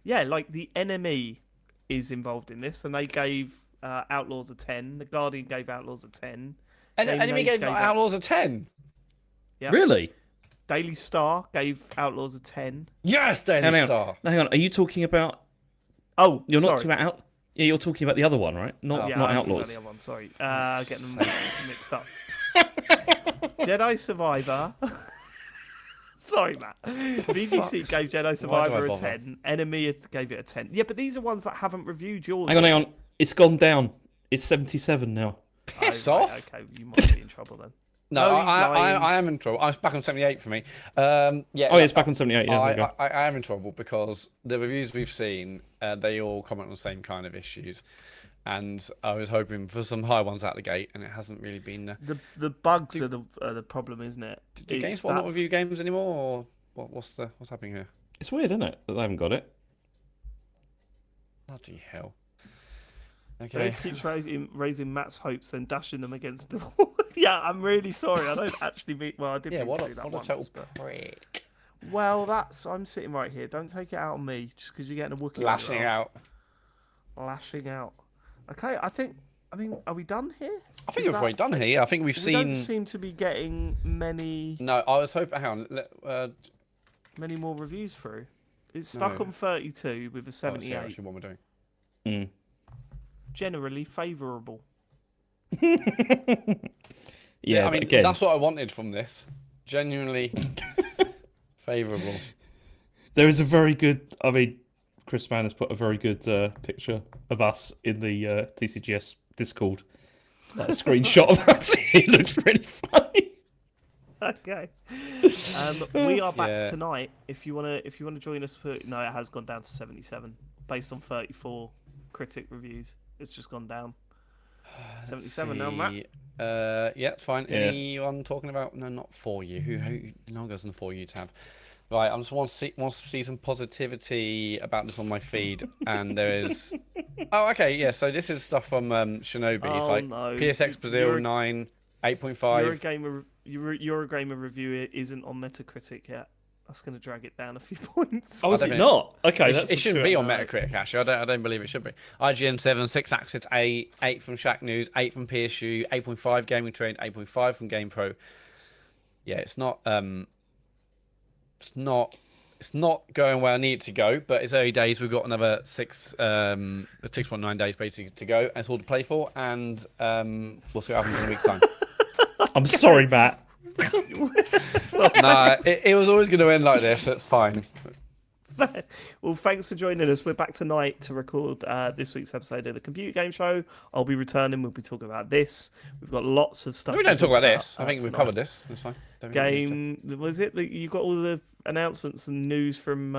Speaker 2: yeah, like the Enemy is involved in this, and they gave Outlaws a 10. The Guardian gave Outlaws a 10.
Speaker 1: And Enemy gave Outlaws a 10.
Speaker 2: Yeah.
Speaker 3: Really?
Speaker 2: Daily Star gave Outlaws a 10.
Speaker 1: Yes, Daily Star.
Speaker 3: Hang on. Are you talking about?
Speaker 2: Oh,
Speaker 3: you're not
Speaker 2: sorry.
Speaker 3: talking about Yeah, you're talking about the other one, right? Not
Speaker 2: I'm
Speaker 3: Outlaws.
Speaker 2: talking about the other one. Sorry, getting them mixed up. Jedi Survivor. Sorry, Matt. BBC gave Jedi Survivor a 10. Enemy gave it a 10. Yeah, but these are ones that haven't reviewed yours.
Speaker 3: Hang on. It's gone down. It's 77 now.
Speaker 1: Piss off.
Speaker 2: Right, okay, you might be in trouble then.
Speaker 1: No, I am in trouble. I was back on 78 for me. Yeah.
Speaker 3: Oh, yeah, it's back on 78. Yeah,
Speaker 1: I am in trouble because the reviews we've seen, they all comment on the same kind of issues. And I was hoping for some high ones out the gate, and it hasn't really been.
Speaker 2: The bugs are the problem, isn't it?
Speaker 1: Do GameSpot not review games anymore, or what's happening here?
Speaker 3: It's weird, isn't it, that they haven't got it?
Speaker 1: Bloody hell. Okay.
Speaker 2: Dave keeps raising Matt's hopes, then dashing them against the wall. Yeah, I'm really sorry. I don't actually mean. Well, I did mean to do that once.
Speaker 1: What a total prick.
Speaker 2: Well, I'm sitting right here. Don't take it out on me just because you're getting a Wookiee.
Speaker 1: Lashing out.
Speaker 2: Lashing out. Okay, I mean, are we done here?
Speaker 1: I think we've already done here. I think we've seen.
Speaker 2: We don't seem to be getting many.
Speaker 1: No, I was hoping. Hang on.
Speaker 2: Many more reviews through. It's stuck on 32 with a 78.
Speaker 1: That's actually what we're doing.
Speaker 2: Generally favourable.
Speaker 3: Yeah,
Speaker 1: I mean,
Speaker 3: again,
Speaker 1: that's what I wanted from this. Genuinely favourable.
Speaker 3: There is a very good. I mean, Chris Mann has put a very good picture of us in the TCGS Discord. That screenshot of us. It looks really funny.
Speaker 2: Okay. We are back tonight. If you wanna join us for it has gone down to 77 based on 34 critic reviews. It's just gone down. 77 now, Matt.
Speaker 1: Yeah, it's fine.
Speaker 3: Yeah.
Speaker 1: Anyone talking about? No, not for you. Who now goes in the for you tab? Right, I just want to see some positivity about this on my feed, and there is. Oh, okay, yeah. So this is stuff from Shinobi. It's like PSX Brazil 9, 8.5.
Speaker 2: Eurogamer review isn't on Metacritic yet. That's going to drag it down a few points.
Speaker 3: Oh, is it not? Okay,
Speaker 1: it shouldn't be on Metacritic, actually. I don't believe it should be. IGN 7, 6 Axis 8, 8 from Shack News, 8 from PSU, 8.5 Gaming Trend, 8.5 from GamePro. Yeah, it's not going where I need it to go, but it's early days. We've got another 6.9 days basically to go. That's all to play for, and we'll see what happens in a week's time.
Speaker 3: I'm sorry, Matt.
Speaker 1: Nah, it was always going to end like this. It's fine.
Speaker 2: Well, thanks for joining us. We're back tonight to record this week's episode of the Computer Game Show. I'll be returning. We'll be talking about this. We've got lots of stuff.
Speaker 1: No, we don't talk about this. I think we've covered this. That's fine.
Speaker 2: Was it that you got all the announcements and news from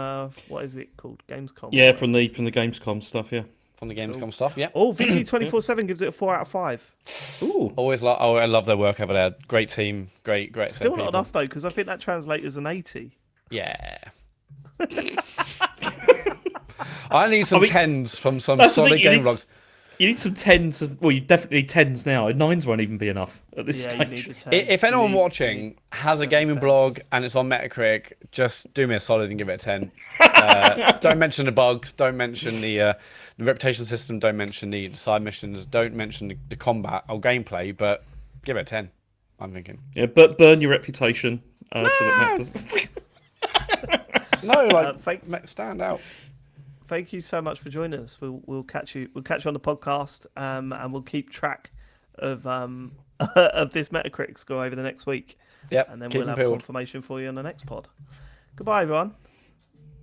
Speaker 2: what is it called? Gamescom.
Speaker 3: Yeah, from the Gamescom stuff. Yeah.
Speaker 1: From the Gamescom stuff, yeah.
Speaker 2: Oh, VG247 gives it a 4 out of 5.
Speaker 3: Ooh.
Speaker 1: I love their work over there. Great team, great.
Speaker 2: Still not enough though, because I think that translates as an 80.
Speaker 1: Yeah. I need some 10s from some solid game vlogs.
Speaker 3: You need some 10s. Well, you definitely need 10s now. 9s won't even be enough at this stage.
Speaker 1: If anyone watching has a gaming blog and it's on Metacritic, just do me a solid and give it a 10. Don't mention the bugs. Don't mention the reputation system. Don't mention the side missions. Don't mention the combat or gameplay. But give it a 10. I'm thinking.
Speaker 3: Yeah, but burn your reputation. So that Matt doesn't...
Speaker 1: No, stand out.
Speaker 2: Thank you so much for joining us. We'll catch you. We'll catch you on the podcast, and we'll keep track of of this Metacritic score over the next week.
Speaker 1: Yep.
Speaker 2: And then we'll have confirmation for you on the next pod. Goodbye, everyone.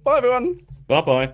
Speaker 1: Bye, everyone.
Speaker 3: Bye-bye.